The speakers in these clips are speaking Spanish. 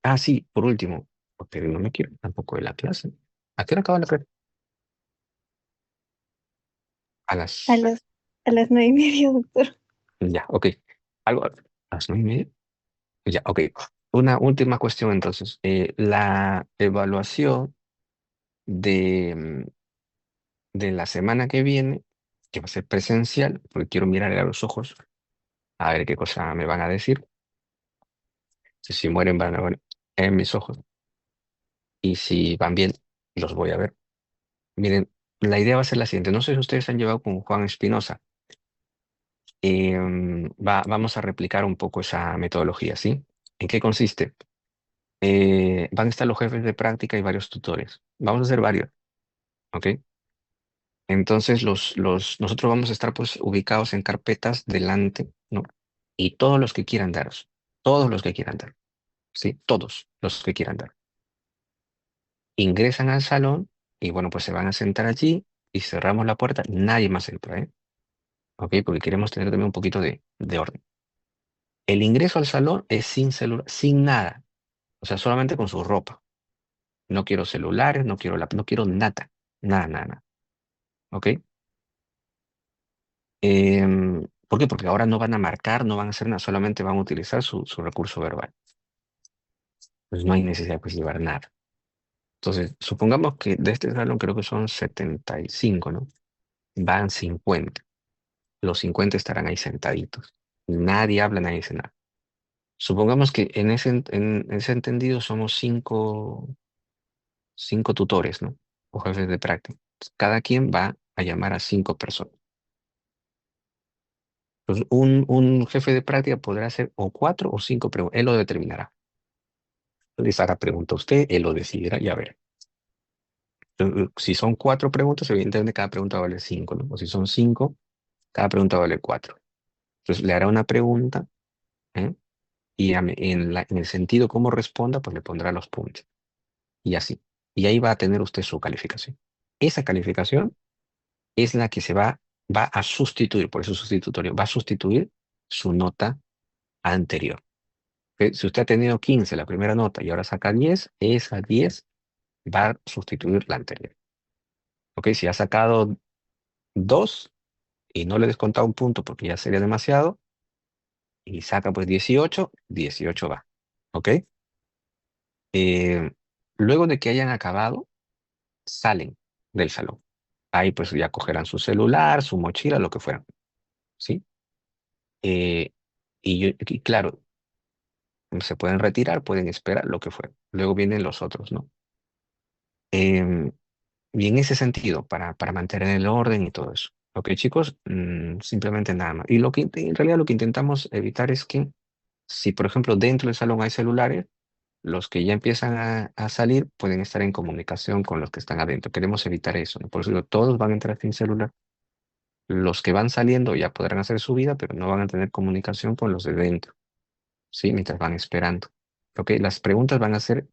Ah, sí, por último, pero no me quiero tampoco de la clase. ¿A qué hora acaba la clase? A A las... las, a las 9:30, doctor. Ya, ok. ¿Algo? ¿A las 9:30? Ya, ok. Una última cuestión entonces. La evaluación de, de la semana que viene, que va a ser presencial, porque quiero mirarle a los ojos a ver qué cosa me van a decir. Si mueren van a ver en mis ojos y si van bien, los voy a ver. Miren, la idea va a ser la siguiente. No sé si ustedes han llevado con Juan Espinosa. Vamos a replicar un poco esa metodología, ¿sí? ¿En qué consiste? Van a estar los jefes de práctica y varios tutores. Vamos a hacer varios, ¿ok? Entonces, nosotros vamos a estar pues ubicados en carpetas delante, ¿no? Y todos los que quieran daros, todos los que quieran dar, ¿sí? Todos los que quieran dar. Ingresan al salón y bueno, pues se van a sentar allí y cerramos la puerta. Nadie más entra, ¿eh? ¿Ok? Porque queremos tener también un poquito de orden. El ingreso al salón es sin celular, sin nada. O sea, solamente con su ropa. No quiero celulares, no quiero nada. Nada, nada, nada. ¿Ok? ¿Por qué? Porque ahora no van a marcar, no van a hacer nada, solamente van a utilizar su recurso verbal. Pues no hay necesidad de llevar nada. Entonces, supongamos que de este salón creo que son 75, ¿no? Van 50. Los 50 estarán ahí sentaditos. Nadie habla, nadie dice nada. Supongamos que en ese entendido somos cinco tutores, ¿no? O jefes de práctica. Cada quien va a llamar a 5 personas. Entonces, un jefe de práctica podrá hacer o 4 o 5 preguntas. Él lo determinará. Les hará pregunta a usted, él lo decidirá y a ver. Entonces, si son 4 preguntas, evidentemente cada pregunta vale 5, ¿no? O si son 5, cada pregunta vale 4. Entonces, le hará una pregunta, ¿eh? Y en el sentido cómo responda, pues le pondrá los puntos. Y así. Y ahí va a tener usted su calificación. Esa calificación es la que va a sustituir, por eso sustitutorio, va a sustituir su nota anterior. ¿Ok? Si usted ha tenido 15 la primera nota y ahora saca 10, esa 10 va a sustituir la anterior. ¿Ok? Si ha sacado 2 y no le he descontado un punto porque ya sería demasiado, y saca pues 18, 18 va. ¿Ok? Eh, Luego de que hayan acabado, salen del salón. Ahí pues ya cogerán su celular, su mochila, lo que fueran. ¿Sí? Eh, y claro, se pueden retirar, pueden esperar, lo que fuera. Luego vienen los otros, ¿no? Em, y en ese sentido, para mantener el orden y todo eso. Ok, chicos, simplemente nada más. Y en realidad lo que intentamos evitar es que si, por ejemplo, dentro del salón hay celulares, los que ya empiezan a salir pueden estar en comunicación con los que están adentro. Queremos evitar eso, ¿no? Por eso digo, todos van a entrar sin celular. Los que van saliendo ya podrán hacer su vida, pero no van a tener comunicación con los de dentro, ¿sí? Mientras van esperando. Ok, las preguntas van a ser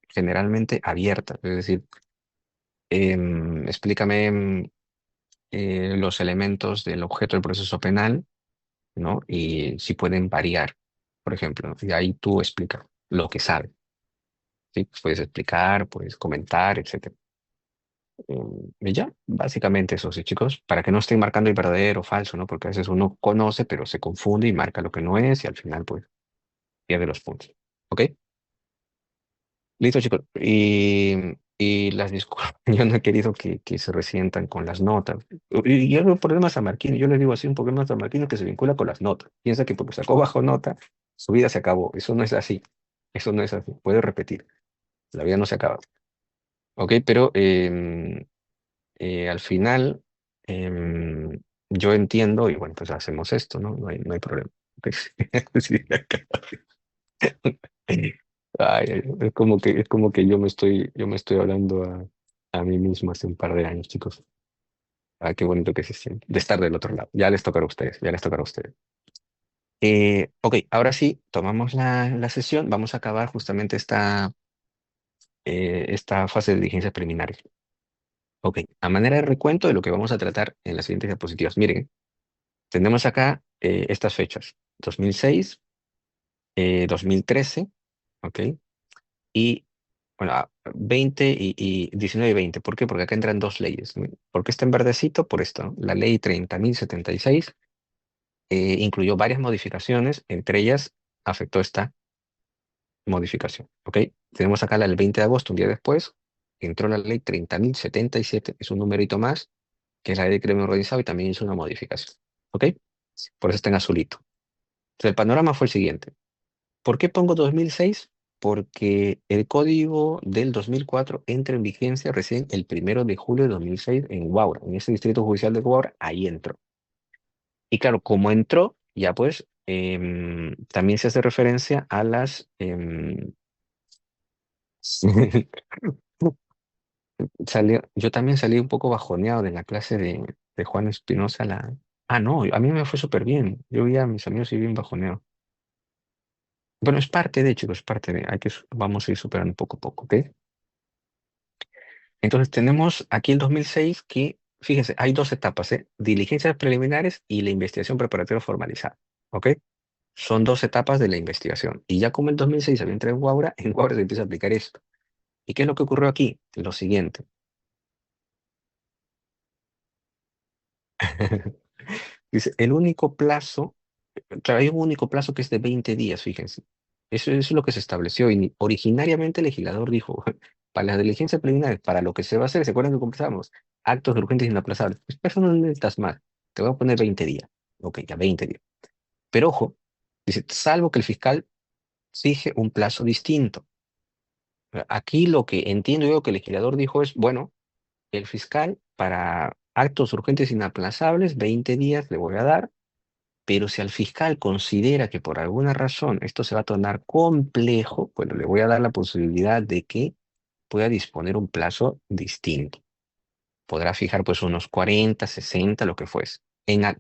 generalmente abiertas, es decir, explícame los elementos del objeto del proceso penal, ¿no? Y si pueden variar, por ejemplo, ¿no? Y ahí tú explicas lo que sabes, ¿sí? Pues puedes explicar, puedes comentar, etcétera. Y ya, básicamente eso, sí, chicos, para que no estén marcando el verdadero o falso, ¿no? Porque a veces uno conoce, pero se confunde y marca lo que no es y al final, pues, pierde los puntos. ¿Ok? Listo, chicos. Y las disculpas, yo no he querido que se resientan con las notas. Y algo problema San Marquino, yo le digo así, un problema San Marquino que se vincula con las notas. Piensa que porque sacó bajo nota, su vida se acabó. Eso no es así. Eso no es así. Puede repetir. La vida no se acaba. ¿Ok? Pero al final, em, yo entiendo y bueno, pues hacemos esto, ¿no? No hay problema. ¿Ok? Sí, ay, ay, es como que yo me estoy hablando a mí mismo hace un par de años, chicos. Ah, qué bonito que se siente. De estar del otro lado. Ya les tocará a ustedes, ya les tocará a ustedes. Ok, ahora sí, tomamos la sesión. Vamos a acabar justamente esta fase de diligencias preliminares. Ok, a manera de recuento de lo que vamos a tratar en las siguientes diapositivas. Miren, tenemos acá estas fechas. 2006, 2013, ¿ok? y, bueno, 20 y 19 y 20. ¿Por qué? Porque acá entran dos leyes, ¿no? ¿Por qué está en verdecito? Por esto, ¿no? La ley 30.076 incluyó varias modificaciones, entre ellas afectó esta modificación, ¿ok? Tenemos acá la del 20 de agosto, un día después, entró la ley 30.077, es un numerito más, que es la ley de crimen organizado y también hizo una modificación, ¿ok? Por eso está en azulito. Entonces, el panorama fue el siguiente. ¿Por qué pongo 2006? Porque el código del 2004 entra en vigencia recién el 1 de julio de 2006 en Huaura, en ese distrito judicial de Huaura, ahí entró. Y claro, como entró, ya pues también se hace referencia a las... yo también salí un poco bajoneado de la clase de Juan Espinosa. Ah, no, a mí me fue súper bien. Yo vi a mis amigos y bien bajoneado. Bueno, es parte de, chicos, es parte de. Vamos a ir superando poco a poco, ¿ok? Entonces tenemos aquí el 2006 que, fíjense, hay dos etapas, ¿eh? Diligencias preliminares y la investigación preparatoria formalizada, ¿ok? Son dos etapas de la investigación. Y ya como el 2006 había entrado en Guaura se empieza a aplicar esto. ¿Y qué es lo que ocurrió aquí? Lo siguiente. Dice, el único plazo, claro, hay un único plazo que es de 20 días, fíjense. Eso es lo que se estableció. Y originariamente el legislador dijo, para las diligencias preliminares, para lo que se va a hacer, ¿se acuerdan que conversamos? Actos urgentes e inaplazables. Pues eso no necesitas más. Te voy a poner 20 días. Ok, ya 20 días. Pero ojo, dice, salvo que el fiscal fije un plazo distinto. Aquí lo que entiendo yo que el legislador dijo es, bueno, el fiscal para actos urgentes e inaplazables, 20 días le voy a dar, pero si al fiscal considera que por alguna razón esto se va a tornar complejo, bueno, le voy a dar la posibilidad de que pueda disponer un plazo distinto. Podrá fijar pues unos 40, 60, lo que fuese.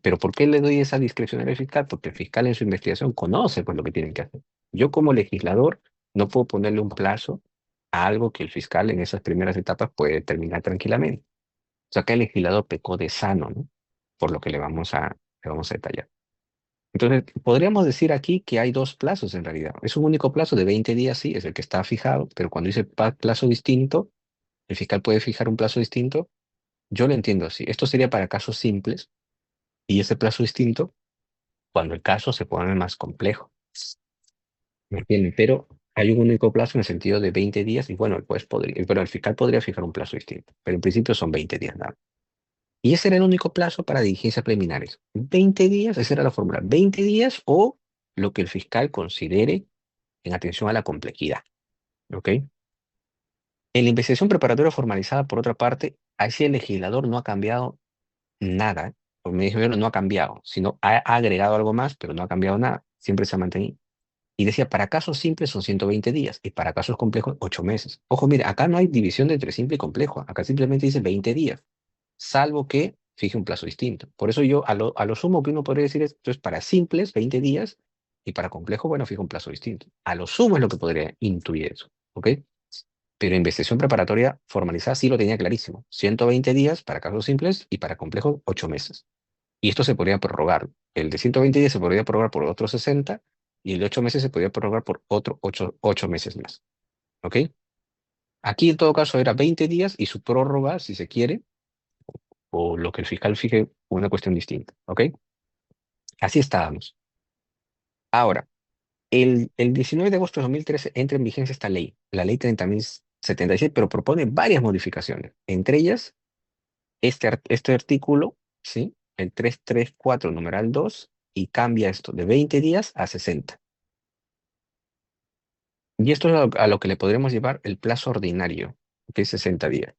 Pero ¿por qué le doy esa discreción al fiscal? Porque el fiscal en su investigación conoce pues lo que tienen que hacer. Yo como legislador no puedo ponerle un plazo a algo que el fiscal en esas primeras etapas puede determinar tranquilamente. O sea, que el legislador pecó de sano, ¿no? Por lo que le vamos a detallar. Entonces, podríamos decir aquí que hay dos plazos en realidad. Es un único plazo de 20 días, sí, es el que está fijado, pero cuando dice plazo distinto, el fiscal puede fijar un plazo distinto. Yo lo entiendo así. Esto sería para casos simples y ese plazo distinto cuando el caso se pone más complejo. ¿Me entienden? Pero hay un único plazo en el sentido de 20 días y bueno, pero el fiscal podría fijar un plazo distinto, pero en principio son 20 días nada. Y ese era el único plazo para diligencias preliminares. 20 días, esa era la fórmula. 20 días o lo que el fiscal considere en atención a la complejidad. ¿Ok? En la investigación preparatoria formalizada, por otra parte, así el legislador no ha cambiado nada. O me dijo, no ha cambiado, sino ha agregado algo más, pero no ha cambiado nada. Siempre se ha mantenido. Y decía, para casos simples son 120 días y para casos complejos 8 meses. Ojo, mire, acá no hay división de entre simple y complejo. Acá simplemente dice 20 días, salvo que fije un plazo distinto. Por eso yo, a lo sumo que uno podría decir es, entonces para simples 20 días y para complejo, bueno, fijo un plazo distinto. A lo sumo es lo que podría intuir eso. ¿Ok? Pero investigación preparatoria formalizada sí lo tenía clarísimo. 120 días para casos simples y para complejos 8 meses. Y esto se podría prorrogar. El de 120 días se podría prorrogar por otros 60 y el de 8 meses se podría prorrogar por otro 8 meses más. ¿Ok? Aquí en todo caso era 20 días y su prórroga, si se quiere, o lo que el fiscal fije, una cuestión distinta. ¿Ok? Así estábamos. Ahora, el 19 de agosto de 2013 entra en vigencia esta ley, la ley 30.076, pero propone varias modificaciones. Entre ellas, este artículo, ¿sí? El 334 numeral 2 y cambia esto de 20 días a 60. Y esto es a lo que le podremos llevar el plazo ordinario, que es 60 días.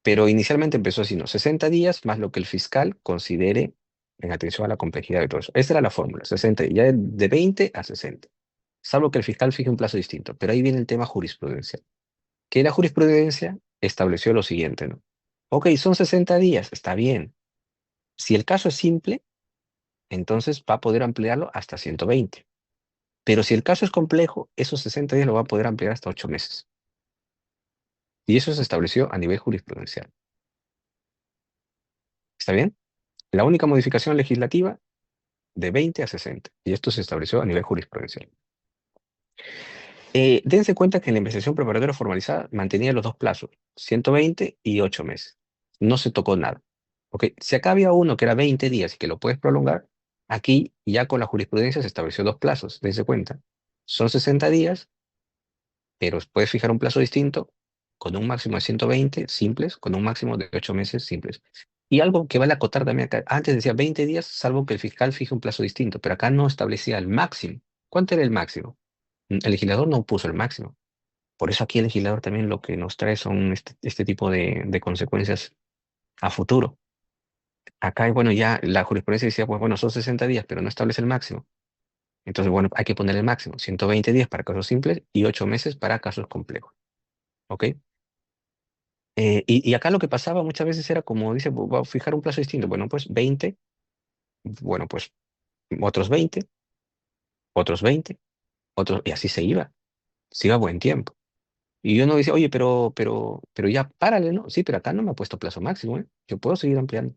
Pero inicialmente empezó así, ¿no? 60 días más lo que el fiscal considere en atención a la complejidad de todo eso. Esa era la fórmula, 60, ya de 20 a 60. Salvo que el fiscal fije un plazo distinto. Pero ahí viene el tema jurisprudencial. Que la jurisprudencia estableció lo siguiente, ¿no? Ok, son 60 días, está bien. Si el caso es simple, entonces va a poder ampliarlo hasta 120. Pero si el caso es complejo, esos 60 días lo va a poder ampliar hasta 8 meses. Y eso se estableció a nivel jurisprudencial. ¿Está bien? La única modificación legislativa de 20 a 60. Y esto se estableció a nivel jurisprudencial. Dense cuenta que en la investigación preparatoria formalizada mantenía los dos plazos, 120 y 8 meses. No se tocó nada. ¿Ok? Si acá había uno que era 20 días y que lo puedes prolongar, aquí ya con la jurisprudencia se estableció dos plazos. Dense cuenta. Son 60 días, pero puedes fijar un plazo distinto con un máximo de 120 simples, con un máximo de 8 meses simples. Y algo que vale acotar también acá, antes decía 20 días, salvo que el fiscal fije un plazo distinto, pero acá no establecía el máximo. ¿Cuánto era el máximo? El legislador no puso el máximo. Por eso aquí el legislador también lo que nos trae son este tipo de consecuencias a futuro. Acá, bueno, ya la jurisprudencia decía, pues bueno, son 60 días, pero no establece el máximo. Entonces, bueno, hay que poner el máximo, 120 días para casos simples y 8 meses para casos complejos. ¿Ok? Y acá lo que pasaba muchas veces era como dice, voy a fijar un plazo distinto. Bueno, pues 20, bueno, pues otros 20, otros 20, otros, y así se iba buen tiempo. Y uno dice, oye, pero ya párale, ¿no? Sí, pero acá no me ha puesto plazo máximo, ¿eh? Yo puedo seguir ampliando,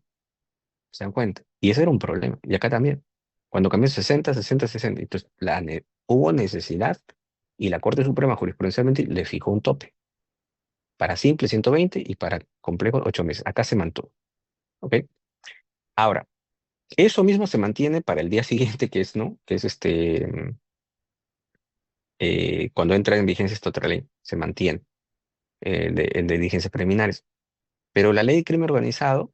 ¿se dan cuenta? Y ese era un problema. Y acá también. Cuando cambió 60, 60, 60, entonces hubo necesidad y la Corte Suprema jurisprudencialmente le fijó un tope. Para simple 120 y para complejo 8 meses. Acá se mantuvo, ¿ok? Ahora, eso mismo se mantiene para el día siguiente, que es, ¿no? Que es cuando entra en vigencia esta otra ley, se mantiene el de diligencias preliminares. Pero la ley de crimen organizado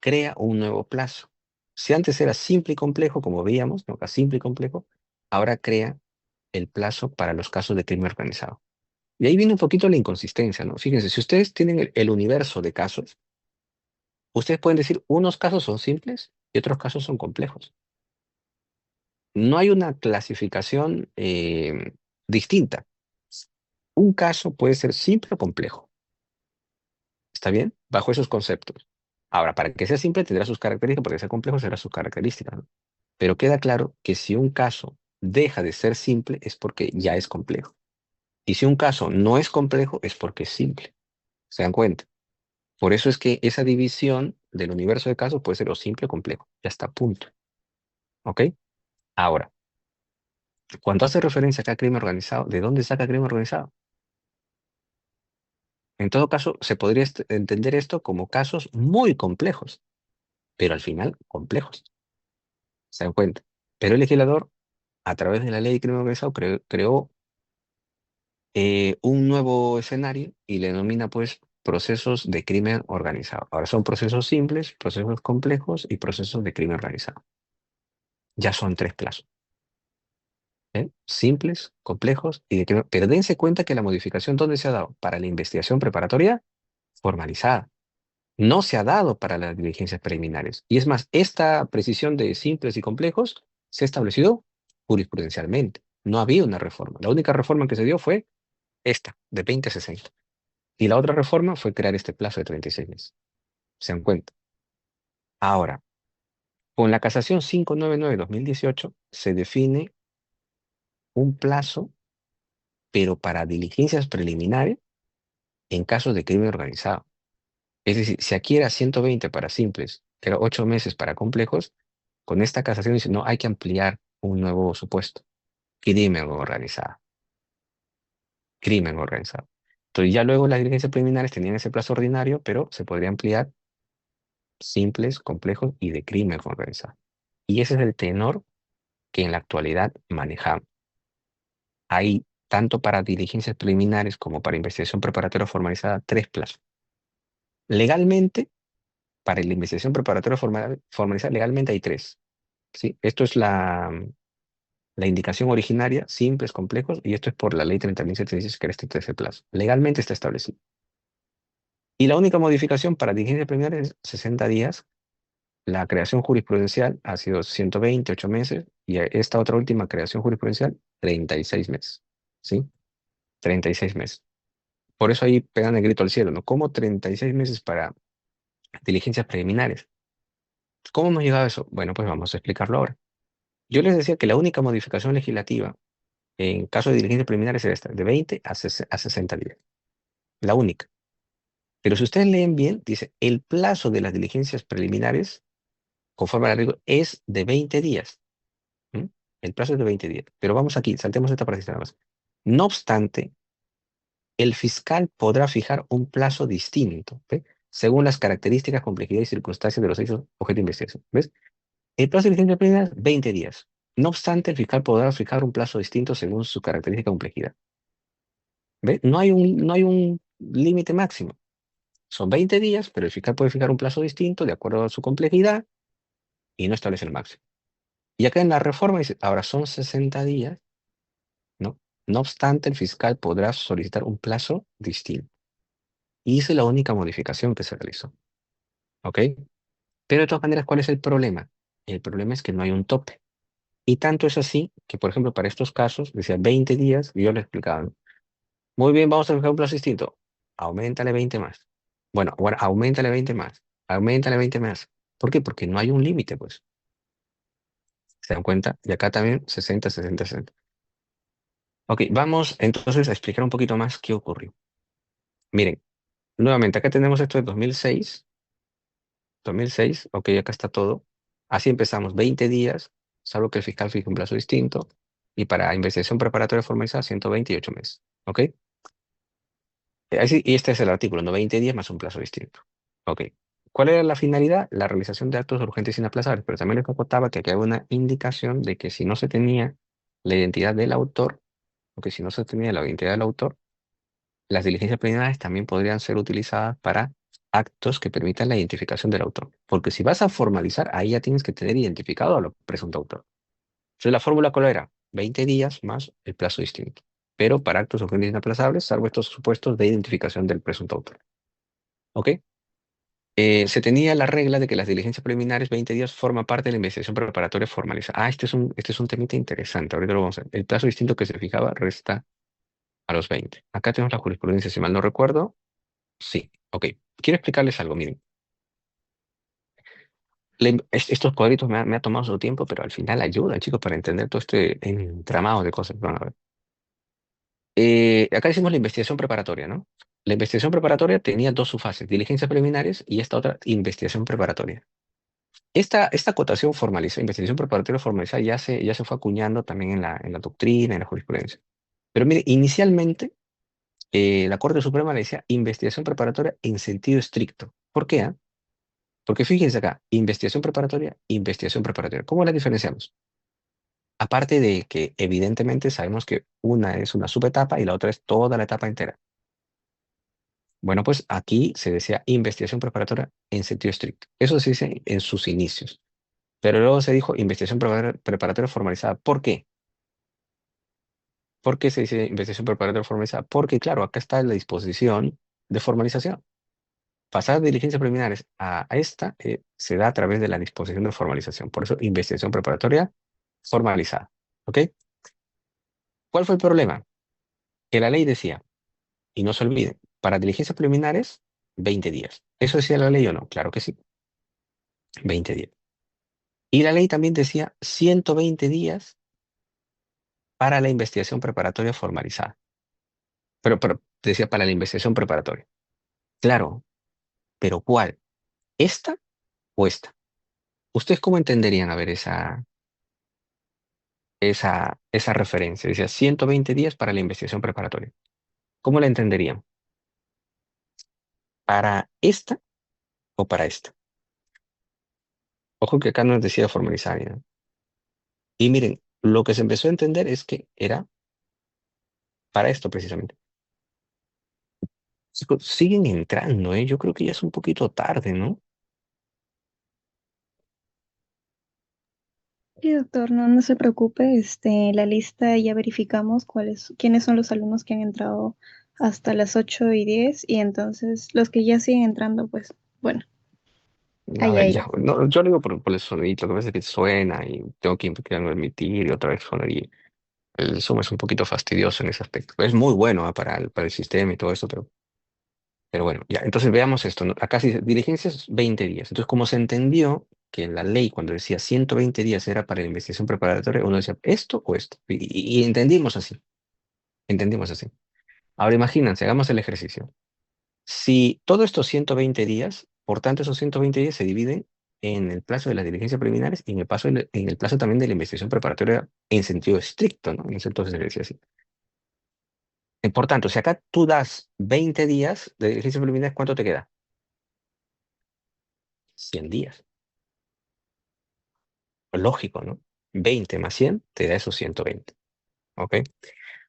crea un nuevo plazo. Si antes era simple y complejo, como veíamos, ¿no? Simple y complejo, ahora crea el plazo para los casos de crimen organizado. Y ahí viene un poquito la inconsistencia, ¿no? Fíjense, si ustedes tienen el universo de casos, ustedes pueden decir unos casos son simples y otros casos son complejos. No hay una clasificación distinta. Un caso puede ser simple o complejo. ¿Está bien? Bajo esos conceptos. Ahora, para que sea simple tendrá sus características, para que sea complejo tendrá sus características, ¿no? Pero queda claro que si un caso deja de ser simple es porque ya es complejo. Y si un caso no es complejo es porque es simple. ¿Se dan cuenta? Por eso es que esa división del universo de casos puede ser o simple o complejo. Ya está, punto. ¿Ok? Ahora, cuando hace referencia acá a crimen organizado, ¿de dónde saca crimen organizado? En todo caso, se podría entender esto como casos muy complejos, pero al final complejos. ¿Se dan cuenta? Pero el legislador, a través de la ley de crimen organizado, creó un nuevo escenario y le denomina pues procesos de crimen organizado. Ahora son procesos simples, procesos complejos y procesos de crimen organizado. Ya son tres plazos. ¿Eh? Simples, complejos y de crimen. Pero dense cuenta que la modificación, ¿dónde se ha dado? Para la investigación preparatoria formalizada. No se ha dado para las diligencias preliminares. Y es más, esta precisión de simples y complejos se ha establecido jurisprudencialmente. No había una reforma. La única reforma que se dio fue esta, de 20 a 60. Y la otra reforma fue crear este plazo de 36 meses. ¿Se dan cuenta? Ahora, con la casación 599-2018 se define un plazo, pero para diligencias preliminares en casos de crimen organizado. Es decir, si aquí era 120 para simples, era 8 meses para complejos, con esta casación dice, no, hay que ampliar un nuevo supuesto. Crimen organizado. Crimen organizado. Entonces ya luego las diligencias preliminares tenían ese plazo ordinario, pero se podría ampliar simples, complejos y de crimen organizado. Y ese es el tenor que en la actualidad manejamos. Hay, tanto para diligencias preliminares como para investigación preparatoria formalizada, tres plazos. Legalmente, para la investigación preparatoria formalizada, legalmente hay tres. ¿Sí? Esto es la indicación originaria, simples, complejos, y esto es por la ley 30.716 que era este tercer plazo. Legalmente está establecido. Y la única modificación para diligencias preliminares es 60 días. La creación jurisprudencial ha sido 128 meses y esta otra última creación jurisprudencial, 36 meses. ¿Sí? 36 meses. Por eso ahí pegan el grito al cielo, ¿no? ¿Cómo 36 meses para diligencias preliminares? ¿Cómo hemos llegado a eso? Bueno, pues vamos a explicarlo ahora. Yo les decía que la única modificación legislativa en caso de diligencias preliminares era esta, de 20 a 60 días. La única. Pero si ustedes leen bien, dice, el plazo de las diligencias preliminares, conforme a la regla, es de 20 días. ¿M? El plazo es de 20 días. Pero vamos aquí, saltemos esta parte nada más. No obstante, el fiscal podrá fijar un plazo distinto, ¿ve? Según las características, complejidad y circunstancias de los hechos objeto de investigación. ¿Ves? El plazo de diligencia preliminar, 20 días. No obstante, el fiscal podrá fijar un plazo distinto según su característica y complejidad. ¿Ves? No hay un límite máximo. Son 20 días, pero el fiscal puede fijar un plazo distinto de acuerdo a su complejidad y no establece el máximo. Y acá en la reforma dice, ahora son 60 días, ¿no? No obstante, el fiscal podrá solicitar un plazo distinto. Y esa es la única modificación que se realizó. ¿Ok? Pero de todas maneras, ¿cuál es el problema? El problema es que no hay un tope. Y tanto es así que, por ejemplo, para estos casos, decía 20 días, y yo le explicaba, ¿no? Muy bien, vamos a fijar un plazo distinto. Auméntale 20 más. Bueno, auméntale 20 más. Auméntale 20 más. ¿Por qué? Porque no hay un límite, pues. ¿Se dan cuenta? Y acá también 60, 60, 60. Ok, vamos entonces a explicar un poquito más qué ocurrió. Miren, nuevamente, acá tenemos esto de 2006. 2006, ok, acá está todo. Así empezamos, 20 días, salvo que el fiscal fije un plazo distinto. Y para investigación preparatoria formalizada, 128 meses. ¿Ok? Y este es el artículo, ¿no? 20 días más un plazo distinto. Ok. ¿Cuál era la finalidad? La realización de actos urgentes e inaplazables. Pero también les acotaba que aquí había una indicación de que si no se tenía la identidad del autor, o que si no se tenía la identidad del autor, las diligencias preliminares también podrían ser utilizadas para actos que permitan la identificación del autor. Porque si vas a formalizar, ahí ya tienes que tener identificado al presunto autor. Entonces, la fórmula cuál era: 20 días más el plazo distinto. Pero para actos urgentes inaplazables, salvo estos supuestos de identificación del presunto autor. ¿Ok? Se tenía la regla de que las diligencias preliminares, 20 días, forma parte de la investigación preparatoria formalizada. Este es un temita interesante. Ahorita lo vamos a ver. El plazo distinto que se fijaba resta a los 20. Acá tenemos la jurisprudencia, si mal no recuerdo. Sí, ok. Quiero explicarles algo, miren. Estos cuadritos me ha tomado su tiempo, pero al final ayudan, chicos, para entender todo este entramado de cosas. Van a ver. Acá decimos la investigación preparatoria, ¿no? La investigación preparatoria tenía dos subfases, diligencias preliminares y esta otra, investigación preparatoria. Esta acotación formalizada, investigación preparatoria formalizada, ya se fue acuñando también en la doctrina, en la jurisprudencia. Pero mire, inicialmente la Corte Suprema le decía investigación preparatoria en sentido estricto. ¿Por qué? Porque fíjense acá, investigación preparatoria, investigación preparatoria. ¿Cómo la diferenciamos? Aparte de que evidentemente sabemos que una es una subetapa y la otra es toda la etapa entera. Bueno, pues aquí se decía investigación preparatoria en sentido estricto. Eso se dice en sus inicios. Pero luego se dijo investigación preparatoria formalizada. ¿Por qué? ¿Por qué se dice investigación preparatoria formalizada? Porque, claro, acá está la disposición de formalización. Pasar de diligencias preliminares a esta se da a través de la disposición de formalización. Por eso, investigación preparatoria formalizada. ¿Ok? ¿Cuál fue el problema? Que la ley decía, y no se olviden, para diligencias preliminares, 20 días. ¿Eso decía la ley o no? Claro que sí, 20 días. Y la ley también decía 120 días para la investigación preparatoria formalizada. Pero decía para la investigación preparatoria. Claro, pero ¿cuál? ¿Esta o esta? ¿Ustedes cómo entenderían a ver esa referencia? Decía 120 días para la investigación preparatoria. ¿Cómo la entenderían? ¿Para esta o para esta? Ojo que acá no decía formalizar, ¿no? Y miren, lo que se empezó a entender es que era para esto precisamente. Chicos, siguen entrando, ¿eh? Yo creo que ya es un poquito tarde, ¿no? Sí, doctor, no se preocupe, la lista ya verificamos quiénes son los alumnos que han entrado hasta las 8:10 y entonces los que ya siguen entrando, pues bueno, A allá ver, ya. ellos. No, yo lo digo por el sonidito, que a veces que suena y tengo que emitir y otra vez sonar y el Zoom es un poquito fastidioso en ese aspecto. Es muy bueno para el sistema y todo eso, pero bueno, ya. Entonces veamos esto, ¿no? Acá sí dice diligencias 20 días. Entonces, como se entendió que en la ley cuando decía 120 días era para la investigación preparatoria, uno decía esto o esto. Y entendimos así, entendimos así. Ahora imagínense, hagamos el ejercicio. Si todos estos 120 días, por tanto esos 120 días se dividen en el plazo de las diligencias preliminares y en el plazo también de la investigación preparatoria en sentido estricto, ¿no? Entonces se decía así. Por tanto, si acá tú das 20 días de diligencia preliminar, ¿cuánto te queda? 100 días. Lógico, ¿no? 20 más 100 te da esos 120. ¿Ok?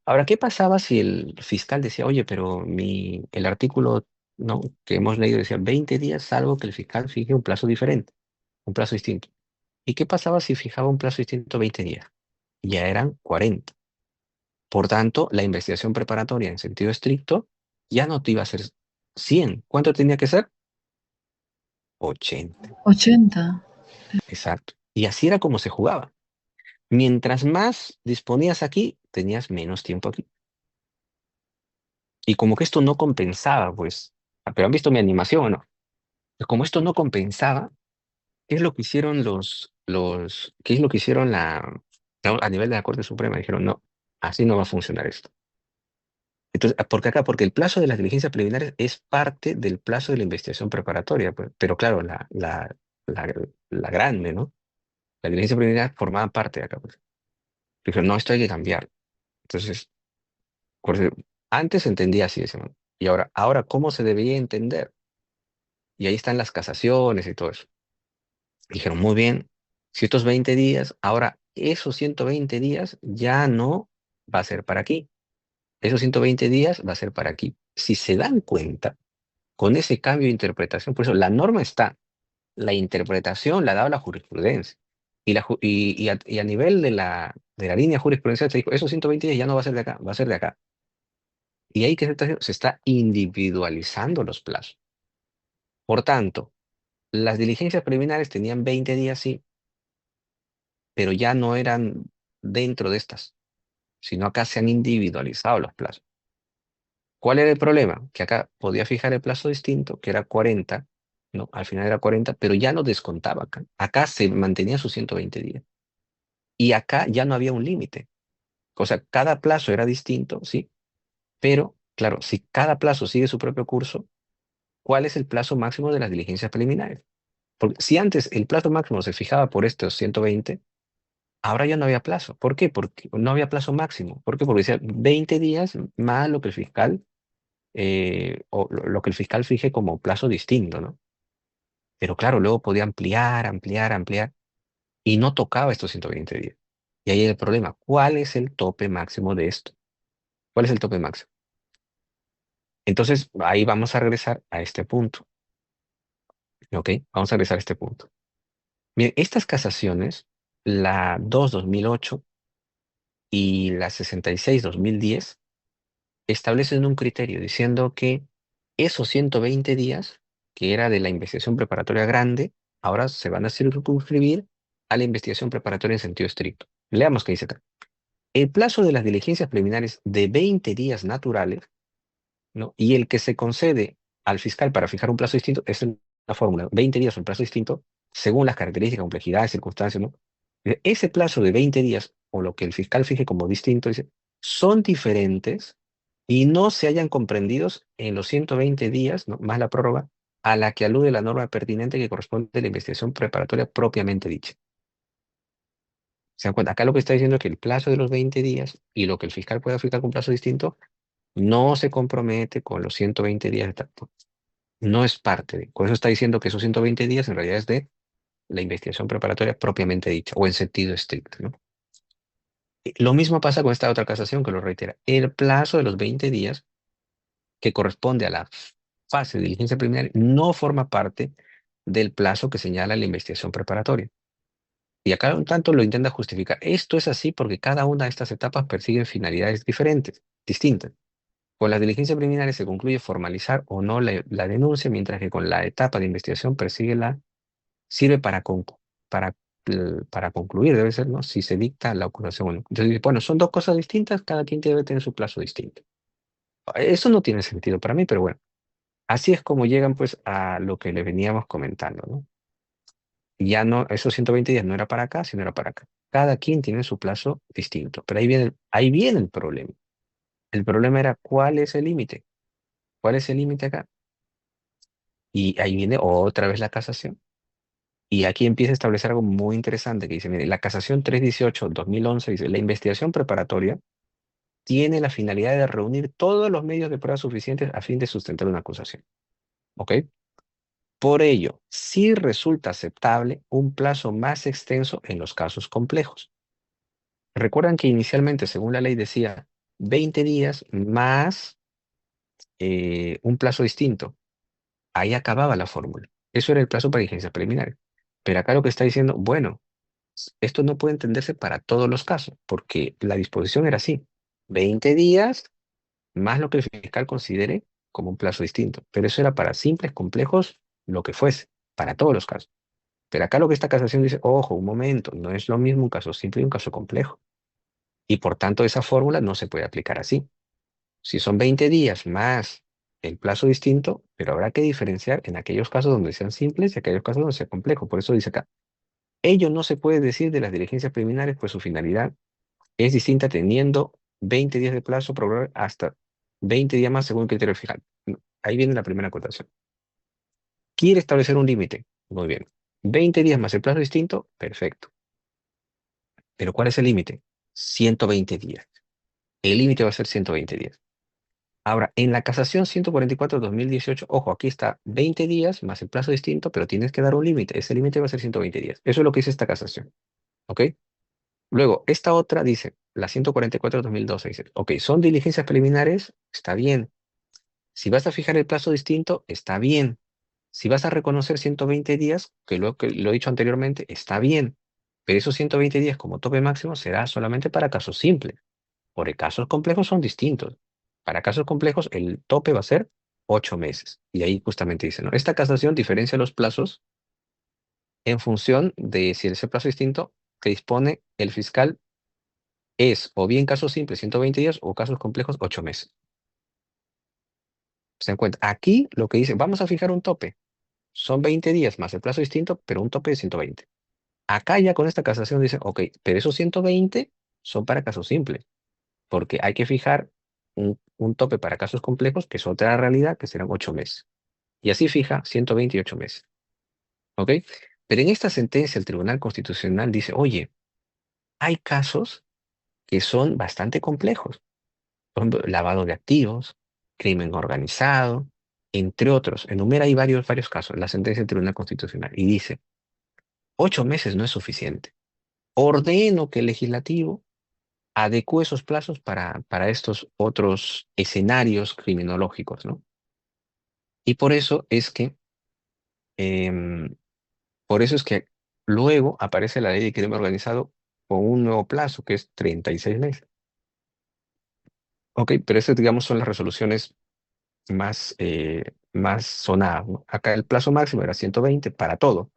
Ahora, ¿qué pasaba si el fiscal decía, oye, pero el artículo, ¿no?, que hemos leído decía 20 días, salvo que el fiscal fije un plazo diferente, un plazo distinto? ¿Y qué pasaba si fijaba un plazo distinto 20 días? Ya eran 40. Por tanto, la investigación preparatoria en sentido estricto ya no te iba a ser 100. ¿Cuánto tenía que ser? 80. 80. Exacto. Y así era como se jugaba. Mientras más disponías aquí, tenías menos tiempo aquí. Y como que esto no compensaba, pues, pero han visto mi animación, ¿o no? Pues como esto no compensaba, ¿qué es lo que hicieron qué es lo que hicieron a nivel de la Corte Suprema? Dijeron, no, así no va a funcionar esto. Entonces, porque el plazo de las diligencias preliminares es parte del plazo de la investigación preparatoria, pues, pero claro, la, la grande, ¿no? La diligencia preliminar formaba parte de acá, pues. Dijeron, no, esto hay que cambiar. Entonces, por eso, antes se entendía así, decían, y ahora, ¿cómo se debería entender? Y ahí están las casaciones y todo eso. Dijeron, muy bien, si estos 20 días, ahora esos 120 días ya no va a ser para aquí. Esos 120 días va a ser para aquí. Si se dan cuenta, con ese cambio de interpretación, por eso la norma está, la interpretación la ha dado la jurisprudencia. Y a nivel de la línea jurisprudencial se dijo, esos 120 días ya no va a ser de acá, va a ser de acá. Y ahí que se está individualizando los plazos. Por tanto, las diligencias preliminares tenían 20 días, sí, pero ya no eran dentro de estas, sino acá se han individualizado los plazos. ¿Cuál era el problema? Que acá podía fijar el plazo distinto, que era 40, ¿no? Al final era 40, pero ya no descontaba acá. Acá se mantenía sus 120 días. Y acá ya no había un límite. O sea, cada plazo era distinto, ¿sí? Pero, claro, si cada plazo sigue su propio curso, ¿cuál es el plazo máximo de las diligencias preliminares? Porque si antes el plazo máximo se fijaba por estos 120, ahora ya no había plazo. ¿Por qué? Porque no había plazo máximo. ¿Por qué? Porque decía 20 días más lo que el fiscal, o lo que el fiscal fije como plazo distinto, ¿no? Pero claro, luego podía ampliar, ampliar, ampliar, y no tocaba estos 120 días. Y ahí el problema, ¿cuál es el tope máximo de esto? ¿Cuál es el tope máximo? Entonces, ahí vamos a regresar a este punto, ¿ok? Vamos a regresar a este punto. Miren, estas casaciones, la 2/2008 y la 66/2010, establecen un criterio diciendo que esos 120 días, que era de la investigación preparatoria grande, ahora se van a circunscribir a la investigación preparatoria en sentido estricto. Leamos qué dice acá. El plazo de las diligencias preliminares de 20 días naturales, ¿no?, y el que se concede al fiscal para fijar un plazo distinto es la fórmula. 20 días, un plazo distinto, según las características, complejidades, circunstancias, ¿no? Ese plazo de 20 días, o lo que el fiscal fije como distinto, dice, son diferentes y no se hayan comprendidos en los 120 días, ¿no?, más la prórroga, a la que alude la norma pertinente que corresponde a la investigación preparatoria propiamente dicha. ¿Se dan cuenta? Acá lo que está diciendo es que el plazo de los 20 días y lo que el fiscal pueda fijar con plazo distinto no se compromete con los 120 días de tanto. No es parte de. Por eso está diciendo que esos 120 días en realidad es de la investigación preparatoria propiamente dicha o en sentido estricto, ¿no? Lo mismo pasa con esta otra casación que lo reitera. El plazo de los 20 días que corresponde a la fase de diligencia preliminar no forma parte del plazo que señala la investigación preparatoria. Y acá un tanto lo intenta justificar. Esto es así porque cada una de estas etapas persigue finalidades diferentes, distintas. Con las diligencias preliminares se concluye formalizar o no la denuncia, mientras que con la etapa de investigación sirve para concluir, debe ser, ¿no?, si se dicta la acusación o no. Entonces, bueno, son dos cosas distintas, cada quien debe tener su plazo distinto. Eso no tiene sentido para mí, pero bueno, así es como llegan pues a lo que le veníamos comentando, ¿no? Ya no, esos 120 días no era para acá, sino era para acá. Cada quien tiene su plazo distinto, pero ahí viene el problema. El problema era cuál es el límite. ¿Cuál es el límite acá? Y ahí viene otra vez la casación. Y aquí empieza a establecer algo muy interesante que dice, mire, la casación 318/2011 dice, la investigación preparatoria tiene la finalidad de reunir todos los medios de prueba suficientes a fin de sustentar una acusación. ¿Ok? Por ello, sí resulta aceptable un plazo más extenso en los casos complejos. Recuerdan que inicialmente, según la ley, decía 20 días más un plazo distinto. Ahí acababa la fórmula. Eso era el plazo para diligencias preliminares. Pero acá lo que está diciendo, bueno, esto no puede entenderse para todos los casos, porque la disposición era así. 20 días más lo que el fiscal considere como un plazo distinto. Pero eso era para simples, complejos, lo que fuese, para todos los casos. Pero acá lo que esta casación dice, ojo, un momento, no es lo mismo un caso simple y un caso complejo. Y por tanto esa fórmula no se puede aplicar así. Si son 20 días más el plazo distinto, pero habrá que diferenciar en aquellos casos donde sean simples y aquellos casos donde sea complejo. Por eso dice acá, ello no se puede decir de las diligencias preliminares, pues su finalidad es distinta teniendo 20 días de plazo prorrogable hasta 20 días más según el criterio fiscal. Ahí viene la primera acotación. Quiere establecer un límite. Muy bien. 20 días más el plazo distinto, perfecto. Pero ¿cuál es el límite? 120 días. El límite va a ser 120 días. Ahora, en la casación 144/2018, ojo, aquí está 20 días más el plazo distinto, pero tienes que dar un límite. Ese límite va a ser 120 días. Eso es lo que dice esta casación. ¿Ok? Luego, esta otra dice, la 144/2012, dice, ok, son diligencias preliminares, está bien. Si vas a fijar el plazo distinto, está bien. Si vas a reconocer 120 días, que lo he dicho anteriormente, está bien. Pero esos 120 días como tope máximo será solamente para casos simples. Porque casos complejos son distintos. Para casos complejos, el tope va a ser 8 meses. Y ahí justamente dice, ¿no? Esta casación diferencia los plazos en función de si ese plazo distinto que dispone el fiscal es o bien casos simples 120 días o casos complejos 8 meses. Se dan cuenta. Aquí lo que dice, vamos a fijar un tope. Son 20 días más el plazo distinto, pero un tope de 120. Acá ya con esta casación dice, ok, pero esos 120 son para casos simples, porque hay que fijar un tope para casos complejos, que es otra realidad, que serán 8 meses. Y así fija 128 meses. ¿Ok? Pero en esta sentencia el Tribunal Constitucional dice, oye, hay casos que son bastante complejos. Por ejemplo, lavado de activos, crimen organizado, entre otros. Enumera ahí varios casos, la sentencia del Tribunal Constitucional. Y dice, 8 meses no es suficiente. Ordeno que el legislativo adecúe esos plazos para estos otros escenarios criminológicos, ¿no? Y em, por eso es que luego aparece la ley de crimen organizado con un nuevo plazo, que es 36 meses. Ok, pero esas, digamos, son las resoluciones más sonadas, ¿no? Acá el plazo máximo era 120 para todo,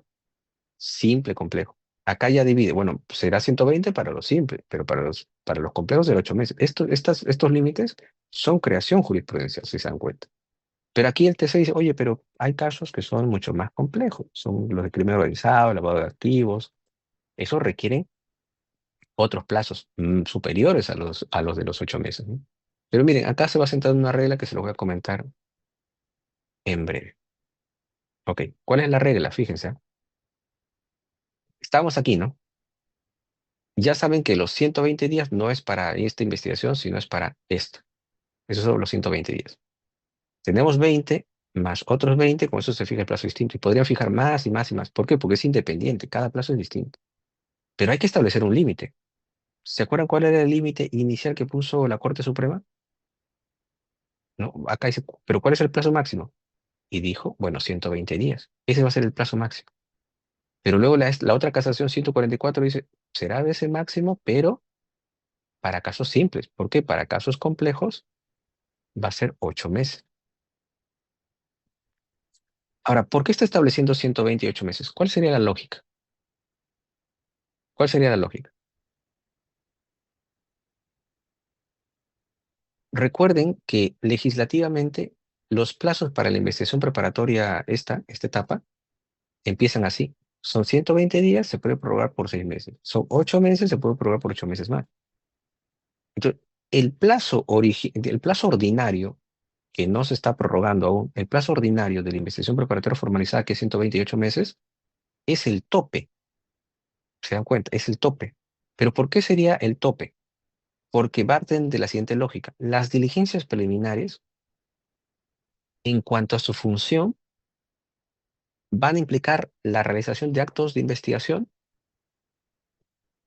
simple, complejo. Acá ya divide, bueno, será 120 para lo simple, pero para los complejos de 8 meses. Estos límites son creación jurisprudencial, si se dan cuenta. Pero aquí el TC dice, oye, pero hay casos que son mucho más complejos, son los de crimen organizado, lavado de activos, eso requieren otros plazos superiores a los de los 8 meses, ¿no? Pero miren, acá se va a sentar una regla que se lo voy a comentar en breve. Ok, ¿cuál es la regla? Fíjense. Estamos aquí, ¿no? Ya saben que los 120 días no es para esta investigación, sino es para esta. Esos son los 120 días. Tenemos 20 más otros 20, con eso se fija el plazo distinto. Y podrían fijar más y más y más. ¿Por qué? Porque es independiente, cada plazo es distinto. Pero hay que establecer un límite. ¿Se acuerdan cuál era el límite inicial que puso la Corte Suprema? No, acá dice, ¿pero cuál es el plazo máximo? Y dijo, bueno, 120 días. Ese va a ser el plazo máximo. Pero luego la otra casación 144 dice, será de ese máximo, pero para casos simples. ¿Por qué? Para casos complejos va a ser 8 meses. Ahora, ¿por qué está estableciendo 128 meses? ¿Cuál sería la lógica? ¿Cuál sería la lógica? Recuerden que legislativamente los plazos para la investigación preparatoria, esta etapa, empiezan así. Son 120 días, se puede prorrogar por 6 meses. Son 8 meses, se puede prorrogar por 8 meses más. Entonces, el plazo ordinario, que no se está prorrogando aún, el plazo ordinario de la investigación preparatoria formalizada, que es 128 meses, es el tope. ¿Se dan cuenta? Es el tope. ¿Pero por qué sería el tope? porque parten de la siguiente lógica. Las diligencias preliminares, en cuanto a su función, van a implicar la realización de actos de investigación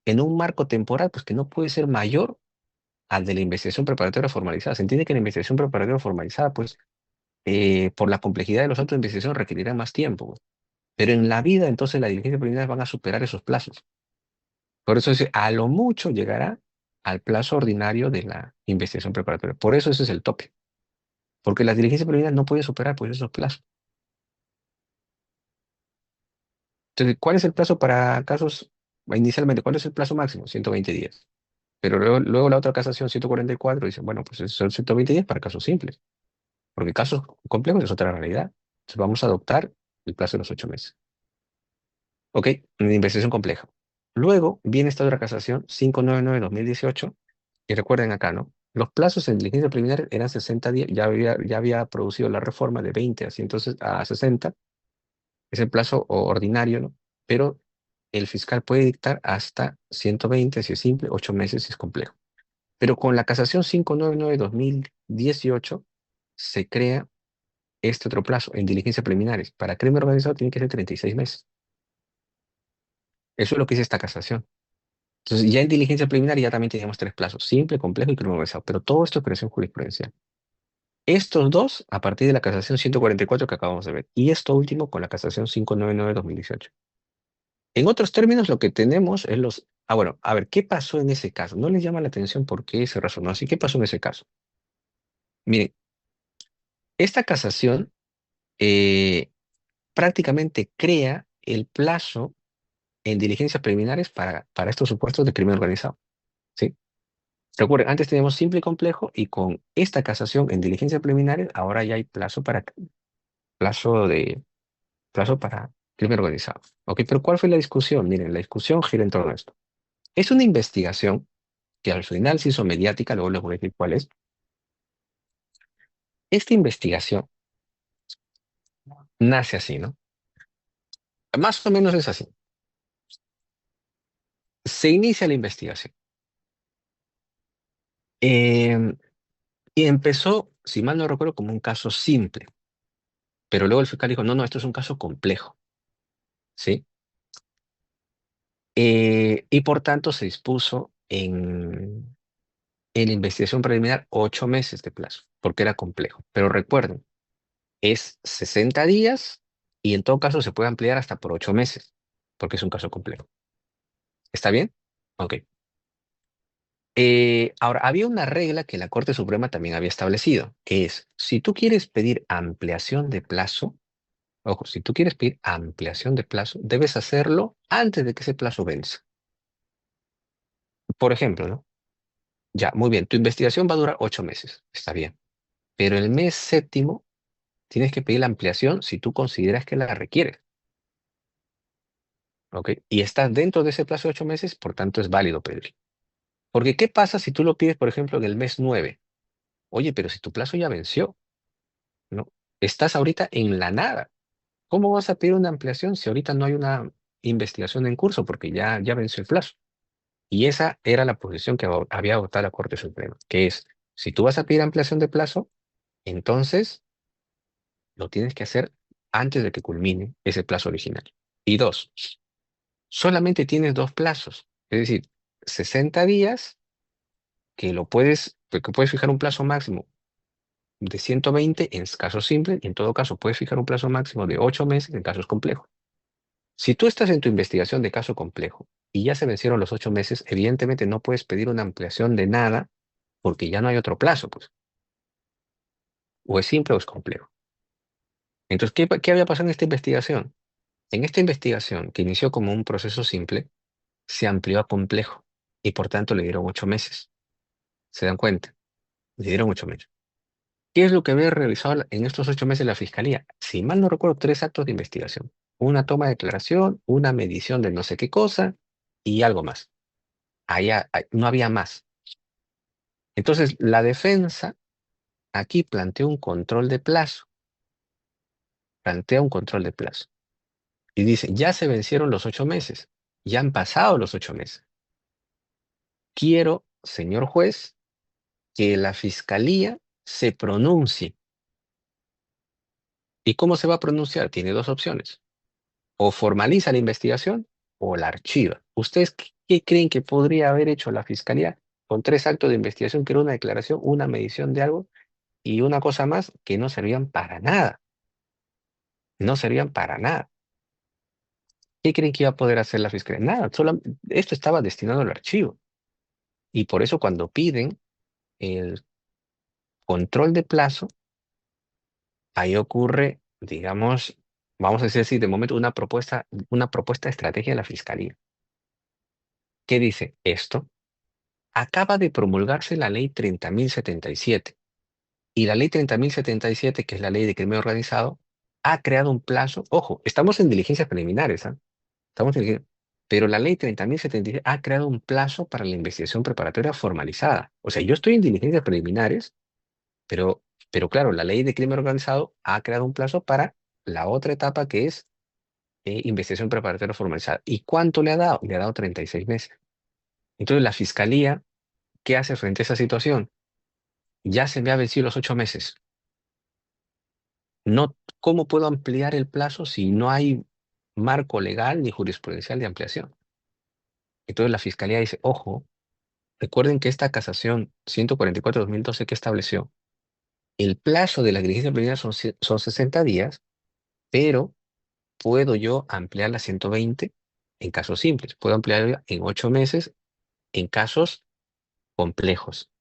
en un marco temporal pues, que no puede ser mayor al de la investigación preparatoria formalizada. Se entiende que la investigación preparatoria formalizada, pues, por la complejidad de los actos de investigación, requerirá más tiempo, pues. Pero en la vida, entonces, las diligencias preliminares van a superar esos plazos. Por eso, a lo mucho llegará al plazo ordinario de la investigación preparatoria. Por eso ese es el tope. Porque las diligencias preliminares no pueden superar pues, esos plazos. Entonces, ¿cuál es el plazo para casos? Inicialmente, ¿cuál es el plazo máximo? 120 días. Pero luego la otra casación, 144, dice, bueno, pues son 120 días para casos simples. Porque casos complejos es otra realidad. Entonces vamos a adoptar el plazo de los 8 meses. ¿Ok? Una investigación compleja. Luego viene esta otra casación, 599-2018, y recuerden acá, ¿no? Los plazos en diligencia preliminar eran 60 días, ya había producido la reforma de 20 a 60, es el plazo ordinario, ¿no? Pero el fiscal puede dictar hasta 120 si es simple, 8 meses si es complejo. Pero con la casación 599-2018 se crea este otro plazo en diligencias preliminares. Para crimen organizado tiene que ser 36 meses. Eso es lo que dice esta casación. Entonces, ya en diligencia preliminar ya también teníamos tres plazos, simple, complejo y crimen organizado. Pero todo esto es creación jurisprudencial. Estos dos a partir de la casación 144 que acabamos de ver. Y esto último con la casación 599-2018. En otros términos, lo que tenemos es los... Ah, bueno, a ver, ¿qué pasó en ese caso? ¿No les llama la atención por qué se razonó así? ¿Qué pasó en ese caso? Miren, esta casación eh, prácticamente crea el plazo en diligencias preliminares para estos supuestos de crimen organizado. ¿Sí? Recuerden, antes teníamos simple y complejo y con esta casación en diligencias preliminares ahora ya hay plazo de plazo para crimen organizado. ¿Ok? Pero ¿cuál fue la discusión? Miren, la discusión gira en torno a esto. Es una investigación que al final se hizo mediática, luego les voy a decir cuál es. Esta investigación nace así, ¿no? Más o menos es así. Se inicia la investigación. Eh, y empezó, si mal no recuerdo, como un caso simple. Pero luego el fiscal dijo, no, no, esto es un caso complejo. ¿Sí? Y por tanto se dispuso en la investigación preliminar 8 meses de plazo, porque era complejo. Pero recuerden, es 60 días y en todo caso se puede ampliar hasta por 8 meses, porque es un caso complejo. ¿Está bien? Ok. Ahora, había una regla que la Corte Suprema también había establecido, que es, si tú quieres pedir ampliación de plazo, ojo, si tú quieres pedir ampliación de plazo, debes hacerlo antes de que ese plazo venza. Por ejemplo, ¿no? Ya, muy bien, tu investigación va a durar 8 meses, está bien, pero el mes séptimo tienes que pedir la ampliación si tú consideras que la requieres, ¿ok? Y estás dentro de ese plazo de 8 meses, por tanto es válido pedir. Porque ¿qué pasa si tú lo pides, por ejemplo, en el mes 9? Oye, pero si tu plazo ya venció, ¿no? Estás ahorita en la nada. ¿Cómo vas a pedir una ampliación si ahorita no hay una investigación en curso porque ya venció el plazo? Y esa era la posición que había adoptado la Corte Suprema, que es, si tú vas a pedir ampliación de plazo, entonces lo tienes que hacer antes de que culmine ese plazo original. Y dos, solamente tienes dos plazos, es decir, 60 días que puedes fijar un plazo máximo de 120 en casos simples y en todo caso puedes fijar un plazo máximo de 8 meses en casos complejos. Si tú estás en tu investigación de caso complejo y ya se vencieron los 8 meses, evidentemente no puedes pedir una ampliación de nada porque ya no hay otro plazo, pues. O es simple o es complejo. Entonces, ¿qué había pasado en esta investigación? En esta investigación, que inició como un proceso simple, se amplió a complejo y por tanto le dieron 8 meses. ¿Se dan cuenta? Le dieron 8 meses. ¿Qué es lo que había realizado en estos 8 meses la Fiscalía? Si mal no recuerdo, tres actos de investigación. Una toma de declaración, una medición de no sé qué cosa y algo más. Allá, no había más. Entonces, la defensa aquí plantea un control de plazo. Plantea un control de plazo. Y dice, ya se vencieron los 8 meses. Ya han pasado los 8 meses. Quiero señor juez, que la fiscalía se pronuncie. ¿Y cómo se va a pronunciar? Tiene dos opciones. O formaliza la investigación o la archiva. ¿Ustedes qué creen que podría haber hecho la fiscalía con tres actos de investigación, que era una declaración, una medición de algo y una cosa más que no servían para nada? No servían para nada. ¿Qué creen que iba a poder hacer la fiscalía? Nada, solo, esto estaba destinado al archivo. Y por eso cuando piden el control de plazo, ahí ocurre, digamos, vamos a decir así, de momento una propuesta de estrategia de la fiscalía. ¿Qué dice esto? Acaba de promulgarse la ley 30.077 y la ley 30.077, que es la ley de crimen organizado, ha creado un plazo. Ojo, estamos en diligencias preliminares, ¿ah? Estamos en, pero la ley 30.077 ha creado un plazo para la investigación preparatoria formalizada. O sea, yo estoy en diligencias preliminares, pero, pero claro, la ley de crimen organizado ha creado un plazo para la otra etapa que es investigación preparatoria formalizada. ¿Y cuánto le ha dado? Le ha dado 36 meses. Entonces, la fiscalía, ¿qué hace frente a esa situación? Ya se me ha vencido los 8 meses. No, ¿cómo puedo ampliar el plazo si no hay marco legal ni jurisprudencial de ampliación? Entonces la fiscalía dice, ojo, recuerden que esta casación 144/2012 que estableció, el plazo de la diligencia preliminar son 60 días, pero puedo yo ampliarla a 120 en casos simples. Puedo ampliarla en 8 meses en casos complejos.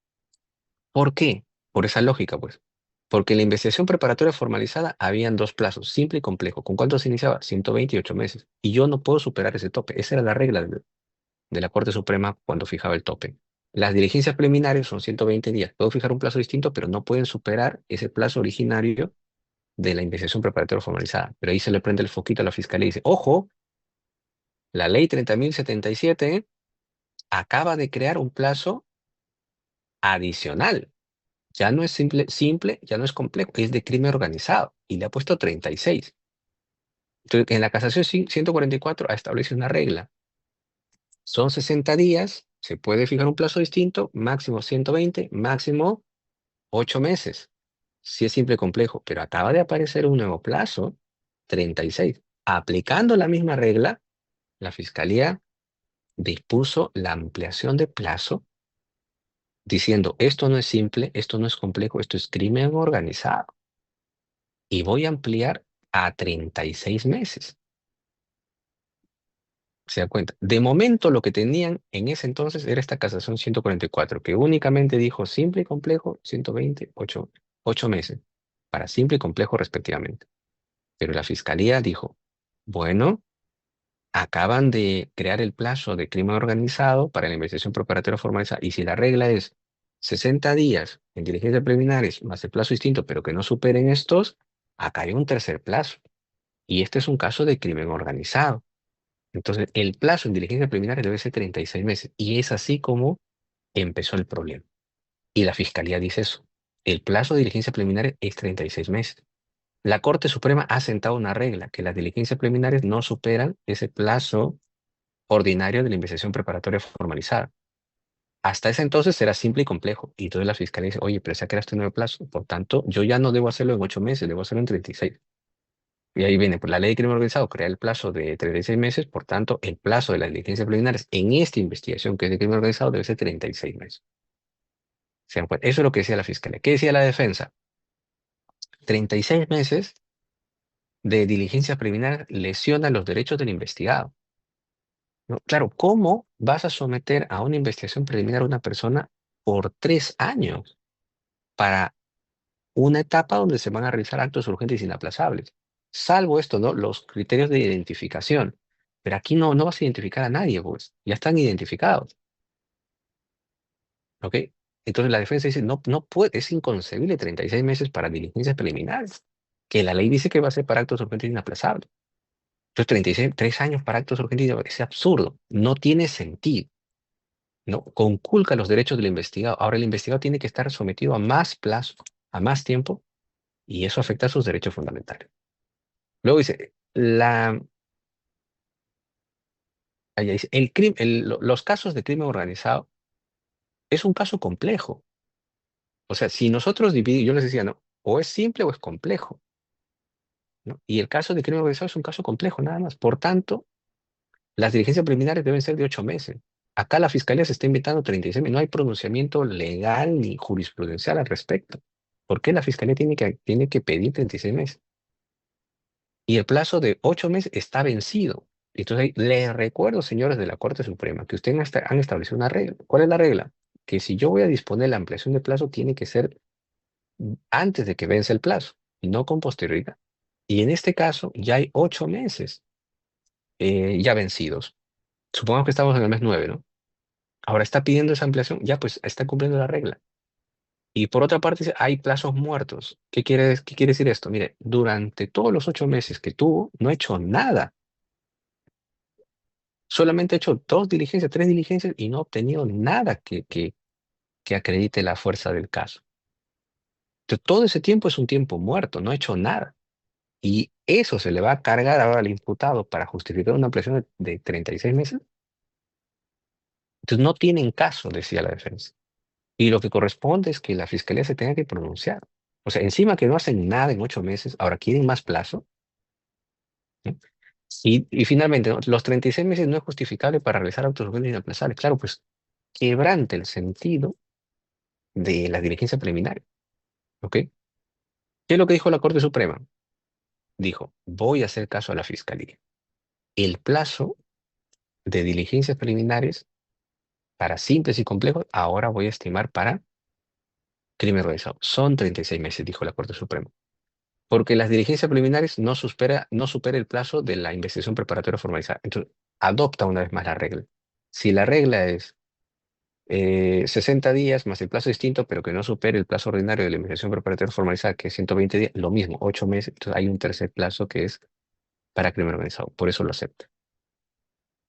¿Por qué? Por esa lógica, pues. Porque en la investigación preparatoria formalizada habían dos plazos, simple y complejo. ¿Con cuánto se iniciaba? 128 meses. Y yo no puedo superar ese tope. Esa era la regla de la Corte Suprema cuando fijaba el tope. Las diligencias preliminares son 120 días. Puedo fijar un plazo distinto, pero no pueden superar ese plazo originario de la investigación preparatoria formalizada. Pero ahí se le prende el foquito a la fiscalía y dice, ojo, la ley 30.077 acaba de crear un plazo adicional. Ya no es simple, ya no es complejo, es de crimen organizado y le ha puesto 36. Entonces, en la casación 144 ha establecido una regla. Son 60 días, se puede fijar un plazo distinto, máximo 120, máximo 8 meses. Si es simple complejo, pero acaba de aparecer un nuevo plazo, 36. Aplicando la misma regla, la Fiscalía dispuso la ampliación de plazo diciendo, esto no es simple, esto no es complejo, esto es crimen organizado. Y voy a ampliar a 36 meses. ¿Se da cuenta? De momento lo que tenían en ese entonces era esta casación 144, que únicamente dijo simple y complejo, 120, 8 meses, para simple y complejo respectivamente. Pero la fiscalía dijo, bueno, acaban de crear el plazo de crimen organizado para la investigación preparatoria formalizada, y si la regla es 60 días en diligencias preliminares más el plazo distinto, pero que no superen estos, acá hay un tercer plazo. Y este es un caso de crimen organizado. Entonces, el plazo en diligencia preliminar debe ser 36 meses. Y es así como empezó el problema. Y la fiscalía dice eso. El plazo de diligencia preliminar es 36 meses. La Corte Suprema ha sentado una regla, que las diligencias preliminares no superan ese plazo ordinario de la investigación preparatoria formalizada. Hasta ese entonces era simple y complejo. Y entonces la fiscalía dice, oye, pero se ha creado este nuevo plazo. Por tanto, yo ya no debo hacerlo en 8 meses, debo hacerlo en 36. Y ahí viene, pues la ley de crimen organizado crea el plazo de 36 meses, por tanto, el plazo de las diligencias preliminares en esta investigación que es de crimen organizado debe ser 36 meses. ¿Se dan cuenta? Eso es lo que decía la fiscalía. ¿Qué decía la defensa? 36 meses de diligencia preliminar lesiona los derechos del investigado, ¿no? Claro, ¿cómo vas a someter a una investigación preliminar a una persona por 3 años para una etapa donde se van a realizar actos urgentes e inaplazables? Salvo esto, ¿no? Los criterios de identificación. Pero aquí no vas a identificar a nadie, pues. Ya están identificados, ¿ok? Entonces la defensa dice, no, no puede, es inconcebible 36 meses para diligencias preliminares, que la ley dice que va a ser para actos urgentes e inaplazables. Entonces 36, 3 años para actos urgentes e inaplazables, es absurdo, no tiene sentido, ¿no? Conculca los derechos del investigado. Ahora el investigado tiene que estar sometido a más plazo, a más tiempo, y eso afecta a sus derechos fundamentales. Luego dice, ahí dice, los casos de crimen organizado Es un caso complejo. O sea, si nosotros dividimos, yo les decía, no, o es simple o es complejo, ¿no? Y el caso de crimen organizado es un caso complejo, nada más. Por tanto, las diligencias preliminares deben ser de 8 meses. Acá la fiscalía se está inventando 36 meses. No hay pronunciamiento legal ni jurisprudencial al respecto. ¿Por qué la fiscalía tiene que pedir 36 meses? Y el plazo de 8 meses está vencido. Entonces, les recuerdo, señores de la Corte Suprema, que ustedes han establecido una regla. ¿Cuál es la regla? Que si yo voy a disponer la ampliación de plazo, tiene que ser antes de que vence el plazo y no con posterioridad. Y en este caso, ya hay 8 meses ya vencidos. Supongamos que estamos en el mes 9, ¿no? Ahora está pidiendo esa ampliación, ya pues está cumpliendo la regla. Y por otra parte, dice, hay plazos muertos. ¿Qué quiere decir esto? Mire, durante todos los 8 meses que tuvo, no ha hecho nada. Solamente ha hecho 2 diligencias, 3 diligencias y no ha obtenido nada que acredite la fuerza del caso. Entonces, todo ese tiempo es un tiempo muerto, no ha hecho nada. Y eso se le va a cargar ahora al imputado para justificar una ampliación de 36 meses. Entonces, no tienen caso, decía la defensa. Y lo que corresponde es que la fiscalía se tenga que pronunciar. O sea, encima que no hacen nada en 8 meses, ahora quieren más plazo, ¿no? Y finalmente, ¿no? Los 36 meses no es justificable para realizar autos urgentes inaplazables. Claro, pues quebrante el sentido de la diligencia preliminar. ¿Ok? ¿Qué es lo que dijo la Corte Suprema? Dijo, voy a hacer caso a la fiscalía. El plazo de diligencias preliminares para simples y complejos, ahora voy a estimar para crimen organizado. Son 36 meses, dijo la Corte Suprema. Porque las diligencias preliminares no supera el plazo de la investigación preparatoria formalizada. Entonces, adopta una vez más la regla. Si la regla es 60 días más el plazo distinto, pero que no supere el plazo ordinario de la investigación preparatoria formalizada, que es 120 días, lo mismo, 8 meses, entonces hay un tercer plazo que es para crimen organizado. Por eso lo acepta.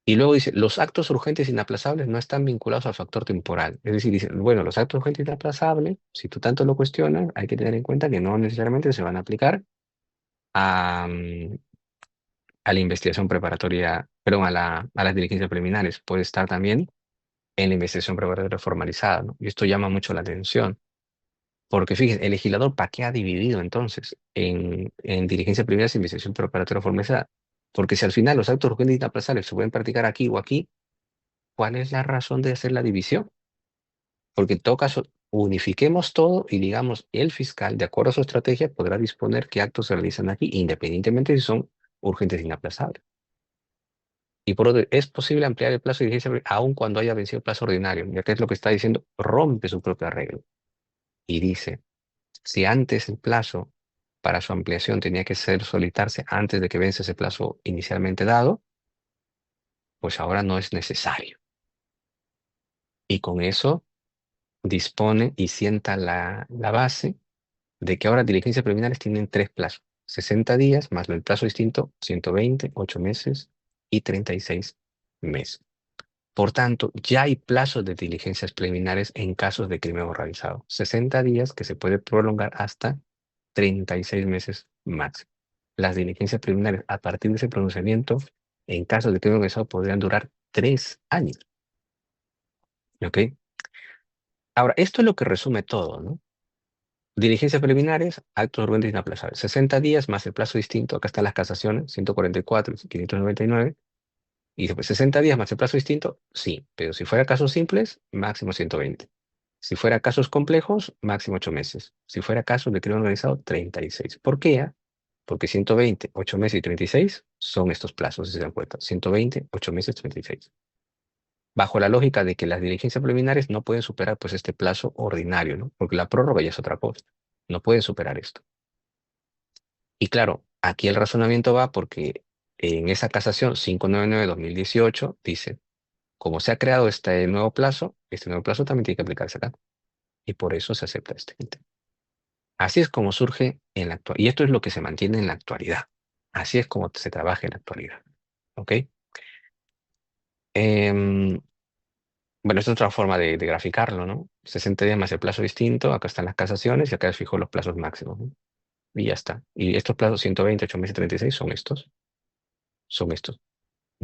Y luego dice, los actos urgentes inaplazables no están vinculados al factor temporal. Es decir, dice, bueno, los actos urgentes inaplazables, si tú tanto lo cuestionas, hay que tener en cuenta que no necesariamente se van a aplicar a, a la investigación preparatoria, perdón, a las diligencias preliminares. Puede estar también en la investigación preparatoria formalizada, ¿no? Y esto llama mucho la atención, porque fíjense, el legislador, ¿para qué ha dividido entonces en diligencia preliminar e investigación preparatoria formalizada? Porque si al final los actos urgentes inaplazables se pueden practicar aquí o aquí, ¿cuál es la razón de hacer la división? Porque en todo caso, unifiquemos todo y digamos, el fiscal, de acuerdo a su estrategia, podrá disponer qué actos se realizan aquí, independientemente si son urgentes e inaplazables. Y por otro, es posible ampliar el plazo de diligencia aun cuando haya vencido el plazo ordinario, ya que es lo que está diciendo, rompe su propia regla. Y dice, si antes el plazo para su ampliación tenía que ser solicitarse antes de que vence ese plazo inicialmente dado, pues ahora no es necesario. Y con eso dispone y sienta la base de que ahora diligencias preliminares tienen 3 plazos: 60 días más el plazo distinto, 120, 8 meses y 36 meses. Por tanto, ya hay plazos de diligencias preliminares en casos de crimen organizado. 60 días que se puede prolongar hasta 36 meses máximo. Las diligencias preliminares a partir de ese pronunciamiento en casos de crimen organizado podrían durar 3 años. ¿Ok? Ahora, esto es lo que resume todo, ¿no? Diligencias preliminares, actos urgentes inaplazables. 60 días más el plazo distinto. Acá están las casaciones, 144 y 599. Y después 60 días más el plazo distinto, sí. Pero si fuera casos simples, máximo 120. Si fuera casos complejos, máximo 8 meses. Si fuera casos de crimen organizado, 36. ¿Por qué? Porque 120, 8 meses y 36 son estos plazos, si se dan cuenta. 120, 8 meses, 36. Bajo la lógica de que las diligencias preliminares no pueden superar pues este plazo ordinario, ¿no? Porque la prórroga ya es otra cosa. No pueden superar esto. Y claro, aquí el razonamiento va porque en esa casación 599-2018 dice, como se ha creado este nuevo plazo también tiene que aplicarse acá. Y por eso se acepta este criterio. Así es como surge en la actualidad. Y esto es lo que se mantiene en la actualidad. Así es como se trabaja en la actualidad. ¿Ok? Em, bueno, esta es otra forma de graficarlo, ¿no? 60 días más el plazo distinto. Acá están las casaciones y acá les fijo los plazos máximos, ¿no? Y ya está. Y estos plazos, 128 meses y 36, son estos. Son estos.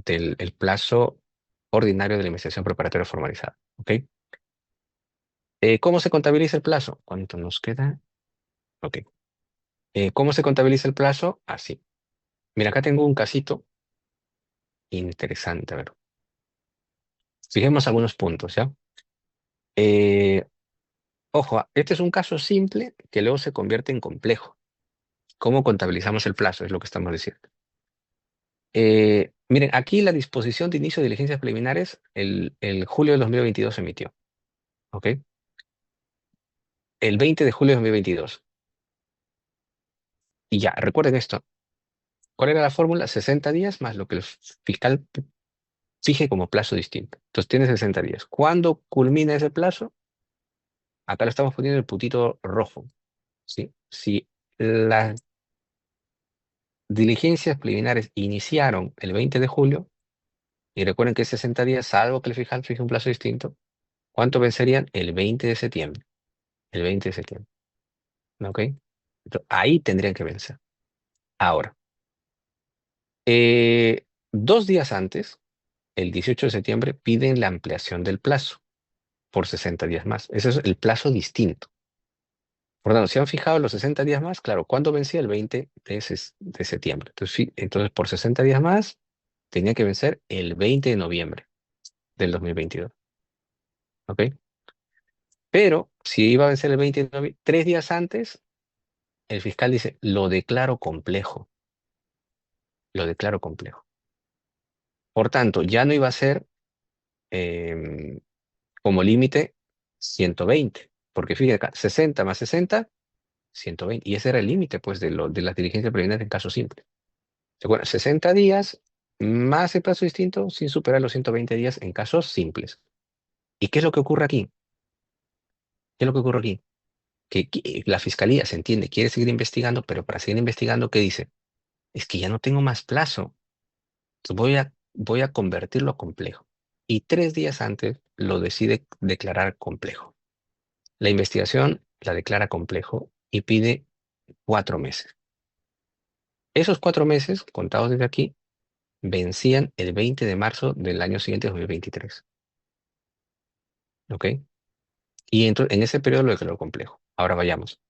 El plazo ordinario de la investigación preparatoria formalizada. ¿Ok? ¿Cómo se contabiliza el plazo? ¿Cuánto nos queda? Ok. ¿Cómo se contabiliza el plazo? Así. Mira, acá tengo un casito interesante. A ver, fijemos algunos puntos, ¿ya? Eh, Ojo, este es un caso simple que luego se convierte en complejo. ¿Cómo contabilizamos el plazo? Es lo que estamos diciendo. Miren, aquí la disposición de inicio de diligencias preliminares el julio de 2022 se emitió. ¿Ok? El 20 de julio de 2022. Y ya, recuerden esto. ¿Cuál era la fórmula? 60 días más lo que el fiscal fije como plazo distinto. Entonces tiene 60 días. ¿Cuándo culmina ese plazo? Acá le estamos poniendo el putito rojo. ¿Sí? Si las diligencias preliminares iniciaron el 20 de julio, y recuerden que es 60 días, salvo que el fiscal fije un plazo distinto, ¿cuánto vencerían? El 20 de septiembre. El 20 de septiembre. ¿Ok? Ahí tendrían que vencer. Ahora, 2 días antes, el 18 de septiembre, piden la ampliación del plazo por 60 días más. Ese es el plazo distinto. Por lo tanto, si han fijado los 60 días más, claro, ¿cuándo vencía? El 20 de septiembre. Entonces, sí, entonces, por 60 días más, tenía que vencer el 20 de noviembre del 2022. ¿Ok? Pero si iba a vencer el 20 de noviembre, 3 días antes, el fiscal dice, lo declaro complejo. Lo declaro complejo. Por tanto, ya no iba a ser em, como límite 120, porque fíjate acá, 60 más 60, 120. Y ese era el límite, pues, de las diligencias preliminares en caso simple. Bueno, 60 días más el plazo distinto sin superar los 120 días en casos simples. ¿Y qué es lo que ocurre aquí? ¿Qué es lo que ocurre aquí? Que la fiscalía, se entiende, quiere seguir investigando, pero para seguir investigando, ¿qué dice? Es que ya no tengo más plazo. Entonces voy a convertirlo a complejo. Y 3 días antes lo decide declarar complejo. La investigación la declara complejo y pide 4 meses. Esos 4 meses, contados desde aquí, vencían el 20 de marzo del año siguiente, 2023. ¿Ok? Y en ese periodo lo declaró complejo. Ahora vayamos.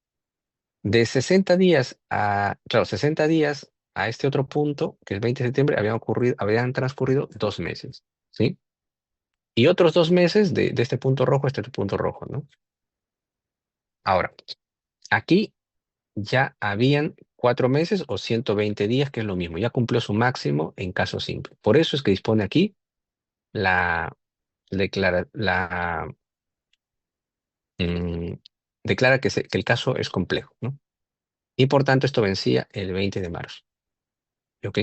De 60 días claro, 60 días a este otro punto, que es 20 de septiembre, habían transcurrido 2 meses. ¿Sí? Y otros 2 meses de este punto rojo a este punto rojo, ¿no? Ahora, aquí ya habían 4 meses o 120 días, que es lo mismo. Ya cumplió su máximo en caso simple. Por eso es que dispone aquí la, declara, la, mm, declara que el caso es complejo, ¿no? Y por tanto esto vencía el 20 de marzo. ¿Ok?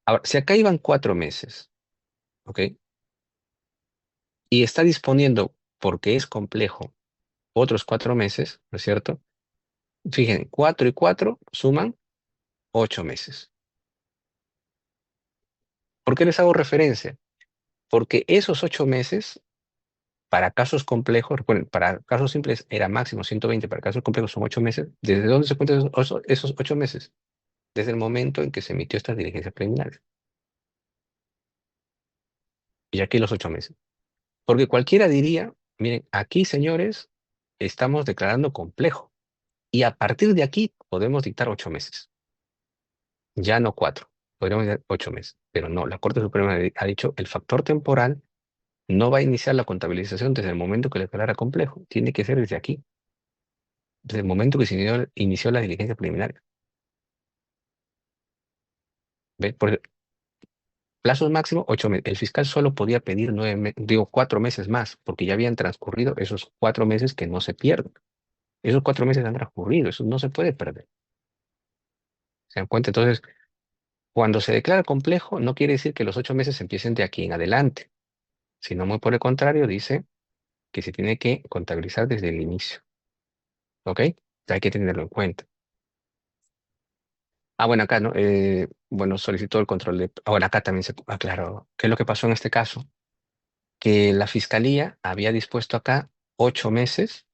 Ahora, si acá iban 4 meses, ¿ok? Y está disponiendo, porque es complejo, otros 4 meses, ¿no es cierto? Fíjense, 4 y 4 suman 8 meses. ¿Por qué les hago referencia? Porque esos 8 meses, para casos complejos, recuerden, para casos simples era máximo 120, para casos complejos son 8 meses. ¿Desde dónde se cuentan esos 8 meses? Desde el momento en que se emitió estas diligencias preliminares. Y aquí los 8 meses. Porque cualquiera diría, miren, aquí, señores, estamos declarando complejo. Y a partir de aquí podemos dictar 8 meses. Ya no 4. Podríamos dictar 8 meses. Pero no, la Corte Suprema ha dicho el factor temporal no va a iniciar la contabilización desde el momento que le declara complejo. Tiene que ser desde aquí, desde el momento que se inició la diligencia preliminar. ¿Ves? Por plazos máximo 8 meses. El fiscal solo podía pedir 4 meses más, porque ya habían transcurrido esos 4 meses que no se pierden. Esos 4 meses han transcurrido, eso no se puede perder. ¿Se dan cuenta? Entonces, cuando se declara complejo, no quiere decir que los 8 meses empiecen de aquí en adelante, sino muy por el contrario, dice que se tiene que contabilizar desde el inicio. ¿Ok? Hay que tenerlo en cuenta. Bueno, acá, ¿no? Bueno, solicitó el control de... Ahora acá también se aclaró. ¿Qué es lo que pasó en este caso? Que la fiscalía había dispuesto acá 8 meses,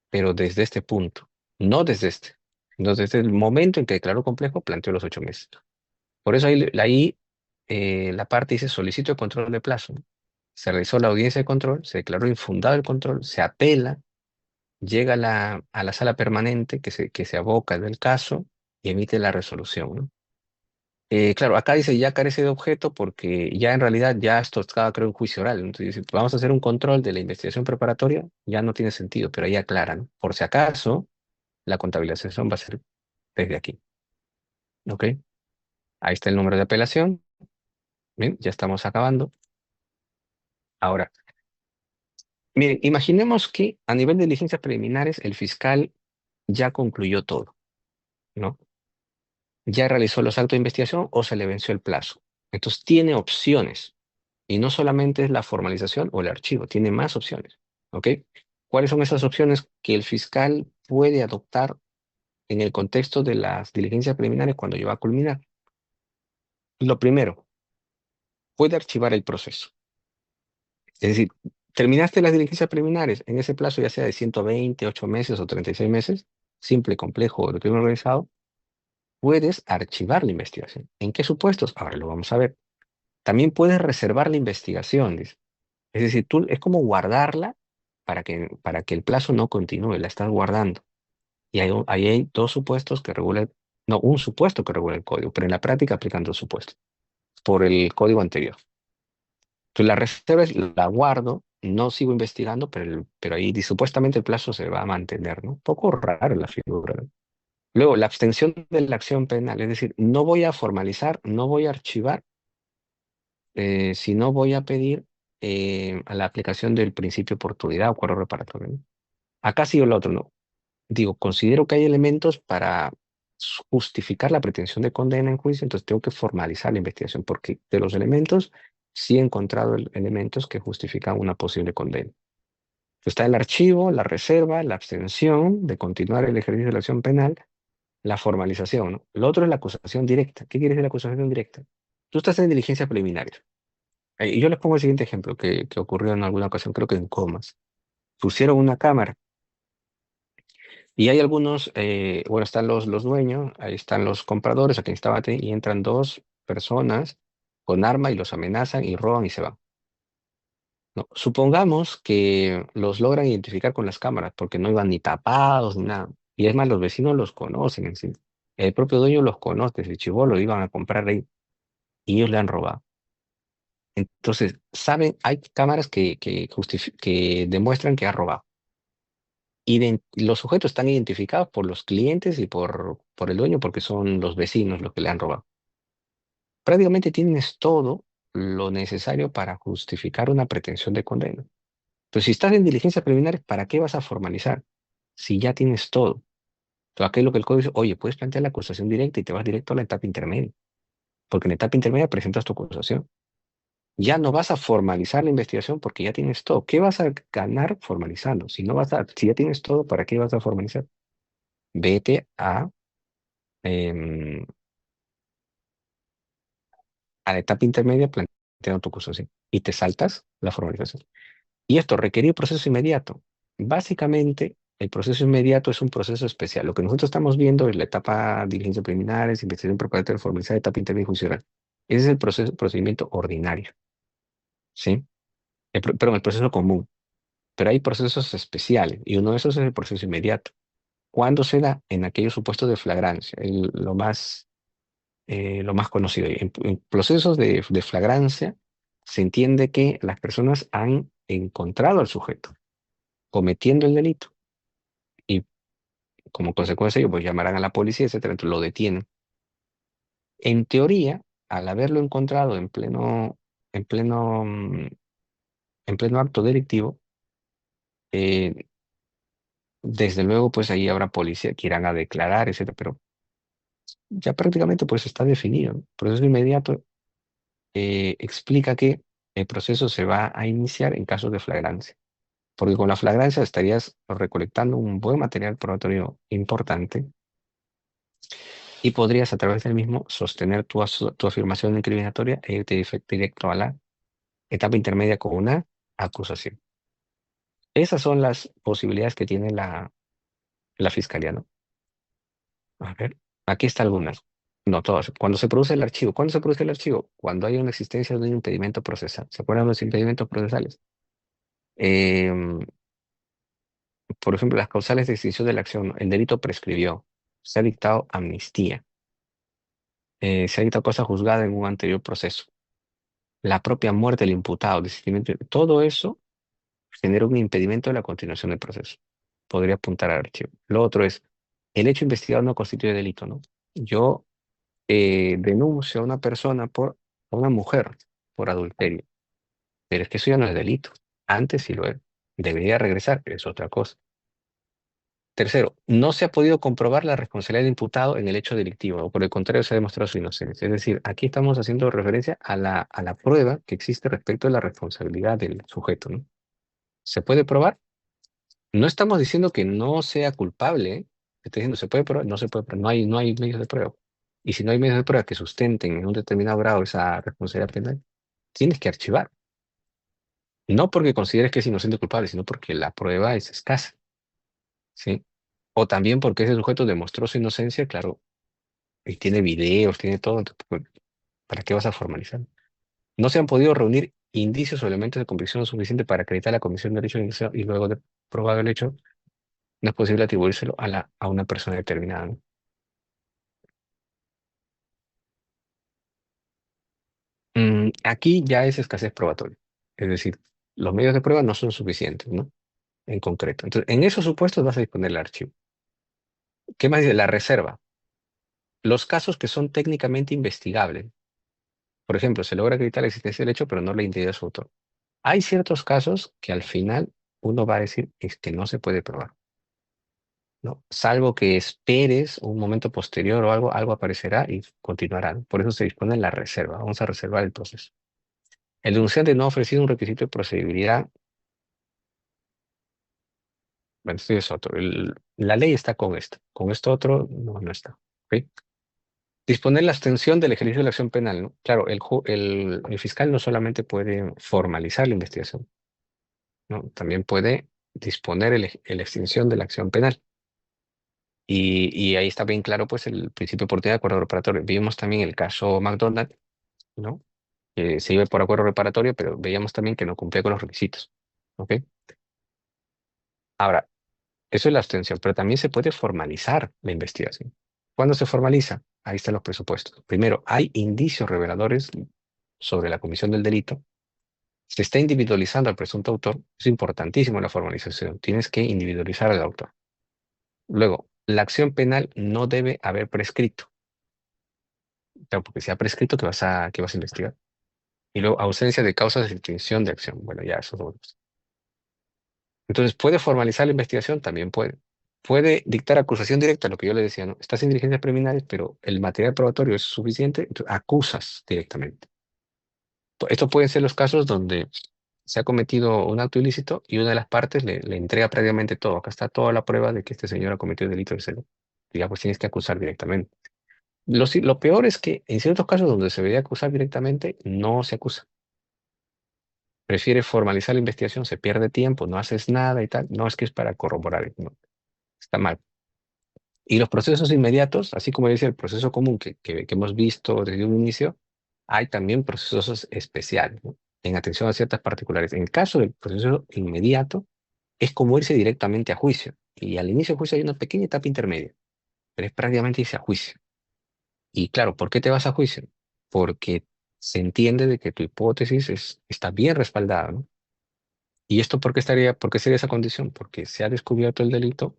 pero desde este punto, no desde este. No desde el momento en que declaró complejo, planteó los 8 meses. Por eso ahí la parte dice solicito el control de plazo. Se realizó la audiencia de control, se declaró infundado el control, se apela, llega a la sala permanente que se aboca del caso y emite la resolución, ¿no? Claro, acá dice ya carece de objeto porque ya en realidad ya esto estaba, creo, en juicio oral, ¿no? Entonces, dice, vamos a hacer un control de la investigación preparatoria, ya no tiene sentido, pero ahí aclaran, por si acaso, la contabilización va a ser desde aquí, ¿ok? Ahí está el número de apelación, bien, ya estamos acabando. Ahora, miren, imaginemos que a nivel de diligencias preliminares el fiscal ya concluyó todo, ¿no? Ya realizó los actos de investigación o se le venció el plazo. Entonces tiene opciones. Y no solamente es la formalización o el archivo, tiene más opciones. ¿Ok? ¿Cuáles son esas opciones que el fiscal puede adoptar en el contexto de las diligencias preliminares cuando ya va a culminar? Lo primero, puede archivar el proceso. Es decir, terminaste las diligencias preliminares en ese plazo, ya sea de 120, 8 meses o 36 meses, simple, complejo o de crimen organizado, puedes archivar la investigación. ¿En qué supuestos? Ahora lo vamos a ver. También puedes reservar la investigación, dice. Es decir, tú es como guardarla para que el plazo no continúe, la estás guardando. Y ahí hay dos supuestos que regulan, no, un supuesto que regula el código, pero en la práctica aplican dos supuestos por el código anterior. Entonces la reserva la guardo, no sigo investigando, pero ahí supuestamente el plazo se va a mantener, ¿no? Un poco raro la figura, ¿no? Luego, la abstención de la acción penal, es decir, no voy a formalizar, no voy a archivar, sino voy a pedir a la aplicación del principio de oportunidad o acuerdo reparatorio, ¿no? Acá sí o el otro, no. Digo, considero que hay elementos para justificar la pretensión de condena en juicio, entonces tengo que formalizar la investigación, porque de los elementos sí he encontrado elementos que justifican una posible condena. Está el archivo, la reserva, la abstención de continuar el ejercicio de la acción penal, la formalización, ¿no? Lo otro es la acusación directa. ¿Qué quiere decir la acusación directa? Tú estás en diligencias preliminares. Y yo les pongo el siguiente ejemplo que ocurrió en alguna ocasión, creo que en Comas. Pusieron una cámara. Y hay algunos, bueno, están los dueños, ahí están los compradores, a quien estaba atendiendo, y entran dos personas con arma y los amenazan y roban y se van. No, supongamos que los logran identificar con las cámaras, porque no iban ni tapados ni nada. Y es más, los vecinos los conocen en sí. El propio dueño los conoce, ese chibolo, iban a comprar ahí y ellos le han robado. Entonces, saben, hay cámaras que demuestran que ha robado. Los sujetos están identificados por los clientes y por el dueño porque son los vecinos los que le han robado. Prácticamente tienes todo lo necesario para justificar una pretensión de condena. Entonces, si estás en diligencias preliminares, ¿para qué vas a formalizar? Si ya tienes todo. Entonces, aquí es lo que el código dice, oye, puedes plantear la acusación directa y te vas directo a la etapa intermedia, porque en la etapa intermedia presentas tu acusación. Ya no vas a formalizar la investigación porque ya tienes todo. ¿Qué vas a ganar formalizando? Si ya tienes todo, ¿para qué vas a formalizar? Vete em, a la etapa intermedia planteando tu acusación y te saltas la formalización. Y esto requerir proceso inmediato. Básicamente, el proceso inmediato es un proceso especial. Lo que nosotros estamos viendo es la etapa de diligencia preliminares, investigación preparatoria formalizada, etapa intermedia y funcional. Ese es el procedimiento ordinario, ¿sí? Perdón, el proceso común. Pero hay procesos especiales y uno de esos es el proceso inmediato. ¿Cuándo se da? En aquellos supuestos de flagrancia, lo más conocido. En procesos de flagrancia se entiende que las personas han encontrado al sujeto cometiendo el delito y como consecuencia ellos pues llamarán a la policía, etcétera, entonces lo detienen. En teoría, al haberlo encontrado en pleno, mm, en pleno acto delictivo, eh, desde luego pues ahí habrá policía que irán a declarar, etcétera, pero ya prácticamente pues está definido, ¿no? Proceso inmediato explica que el proceso se va a iniciar en casos de flagrancia, porque con la flagrancia estarías recolectando un buen material probatorio importante y podrías a través del mismo sostener tu afirmación incriminatoria e irte directo a la etapa intermedia con una acusación. Esas son las posibilidades que tiene la fiscalía, ¿no? A ver, aquí está algunas. No todas. Cuando se produce el archivo. ¿Cuándo se produce el archivo? Cuando hay una existencia de un impedimento procesal. ¿Se acuerdan de los impedimentos procesales? Em, Por ejemplo, las causales de extinción de la acción, ¿no? El delito prescribió, se ha dictado amnistía, se ha dictado cosa juzgada en un anterior proceso, la propia muerte del imputado, desistimiento, todo eso genera un impedimento de la continuación del proceso. Podría apuntar al archivo. Lo otro es, el hecho investigado no constituye delito, ¿no? Yo denuncio a una persona a una mujer por adulterio, pero es que eso ya no es delito. Antes sí lo era. Debería regresar, es otra cosa. Tercero, no se ha podido comprobar la responsabilidad del imputado en el hecho delictivo, o por el contrario, se ha demostrado su inocencia. Es decir, aquí estamos haciendo referencia a la prueba que existe respecto de la responsabilidad del sujeto, ¿no? ¿Se puede probar? No estamos diciendo que no sea culpable, ¿eh? Estoy diciendo, ¿se puede probar? No se puede probar, no hay medios de prueba. Y si no hay medios de prueba que sustenten en un determinado grado esa responsabilidad penal, tienes que archivar. No porque consideres que es inocente o culpable, sino porque la prueba es escasa, ¿sí? O también porque ese sujeto demostró su inocencia, claro, y tiene videos, tiene todo, entonces, pues, ¿para qué vas a formalizar? No se han podido reunir indicios o elementos de convicción suficientes para acreditar la comisión del hecho y luego de probado el hecho, no es posible atribuírselo a una persona determinada, ¿no? Aquí ya es escasez probatoria. Es decir, los medios de prueba no son suficientes, ¿no? En concreto. Entonces, en esos supuestos vas a disponer el archivo. ¿Qué más dice? La reserva. Los casos que son técnicamente investigables. Por ejemplo, se logra acreditar la existencia del hecho, pero no la identidad de su autor. Hay ciertos casos que al final uno va a decir es que no se puede probar, ¿no? Salvo que esperes un momento posterior o algo, algo aparecerá y continuará, ¿no? Por eso se dispone la reserva. Vamos a reservar el proceso. El denunciante no ha ofrecido un requisito de procedibilidad. Bueno, esto es otro. La ley está con esto. Con esto otro no, no está. ¿Ok? Disponer la extensión del ejercicio de la acción penal, ¿no? Claro, el fiscal no solamente puede formalizar la investigación, ¿no? También puede disponer la extinción de la acción penal. Y ahí está bien claro, pues, el principio de oportunidad de acuerdo reparatorio. Vimos también el caso McDonald's, ¿no? Que se iba por acuerdo reparatorio, pero veíamos también que no cumplía con los requisitos. ¿Ok? Ahora, eso es la abstención, pero también se puede formalizar la investigación. ¿Cuándo se formaliza? Ahí están los presupuestos. Primero, hay indicios reveladores sobre la comisión del delito. Se está individualizando al presunto autor. Es importantísimo la formalización. Tienes que individualizar al autor. Luego, la acción penal no debe haber prescrito. Claro, porque si ha prescrito, qué vas a investigar? Y luego, ausencia de causas de extinción de acción. Bueno, ya eso es otro. Entonces, ¿puede formalizar la investigación? También puede. Puede dictar acusación directa, lo que yo le decía, ¿no? Estás en diligencias preliminares, pero el material probatorio es suficiente, entonces acusas directamente. Estos pueden ser los casos donde se ha cometido un acto ilícito y una de las partes le entrega prácticamente todo. Acá está toda la prueba de que este señor ha cometido el delito de celo. Y ya pues tienes que acusar directamente. Lo peor es que en ciertos casos donde se debería acusar directamente, no se acusa. Prefiere formalizar la investigación, se pierde tiempo, no haces nada y tal. No es que es para corroborar, no, está mal. Y los procesos inmediatos, así como dice el proceso común que hemos visto desde un inicio, hay también procesos especiales, ¿no? En atención a ciertas particulares. En el caso del proceso inmediato, es como irse directamente a juicio. Y al inicio del juicio hay una pequeña etapa intermedia, pero es prácticamente irse a juicio. Y claro, ¿por qué te vas a juicio? Porque se entiende de que tu hipótesis está bien respaldada, ¿no? ¿Y esto por qué sería esa condición? Porque se ha descubierto el delito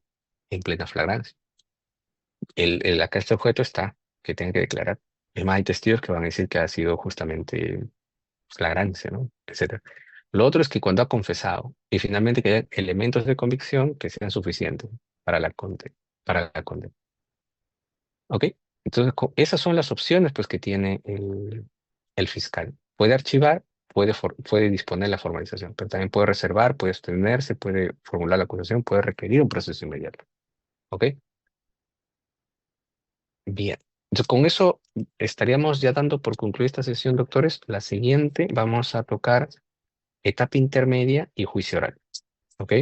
en plena flagrancia. Acá este objeto está, que tiene que declarar. Además, hay testigos que van a decir que ha sido justamente flagrancia, ¿no? Etcétera. Lo otro es que cuando ha confesado y finalmente que haya elementos de convicción que sean suficientes para para la condena. ¿Ok? Entonces, esas son las opciones pues, que tiene el fiscal. Puede archivar, puede disponer la formalización, pero también puede reservar, puede abstenerse, puede formular la acusación, puede requerir un proceso inmediato. ¿Ok? Bien. Entonces, con eso estaríamos ya dando por concluida esta sesión, doctores. La siguiente vamos a tocar etapa intermedia y juicio oral. ¿Ok?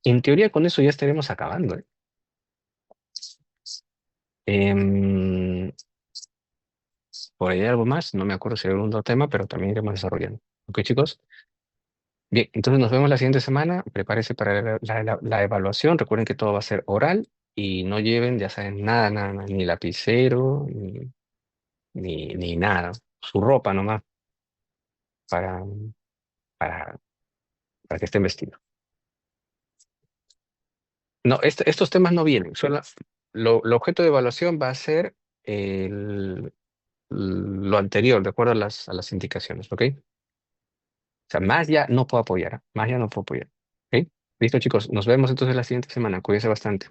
En teoría, con eso ya estaremos acabando, ¿eh? Em, por ahí hay algo más, no me acuerdo si hay algún otro tema, pero también iremos desarrollando. ¿Ok, chicos? Bien, entonces nos vemos la siguiente semana. Prepárese para la evaluación. Recuerden que todo va a ser oral y no lleven, ya saben, nada, nada, nada, ni lapicero, ni nada. Su ropa nomás para, para, para que estén vestidos. No, estos temas no vienen. Lo objeto de evaluación va a ser lo anterior, de acuerdo a las indicaciones, ¿ok? O sea, más ya no puedo apoyar, más ya no puedo apoyar. ¿Ok? Listo, chicos. Nos vemos entonces la siguiente semana. Cuídense bastante.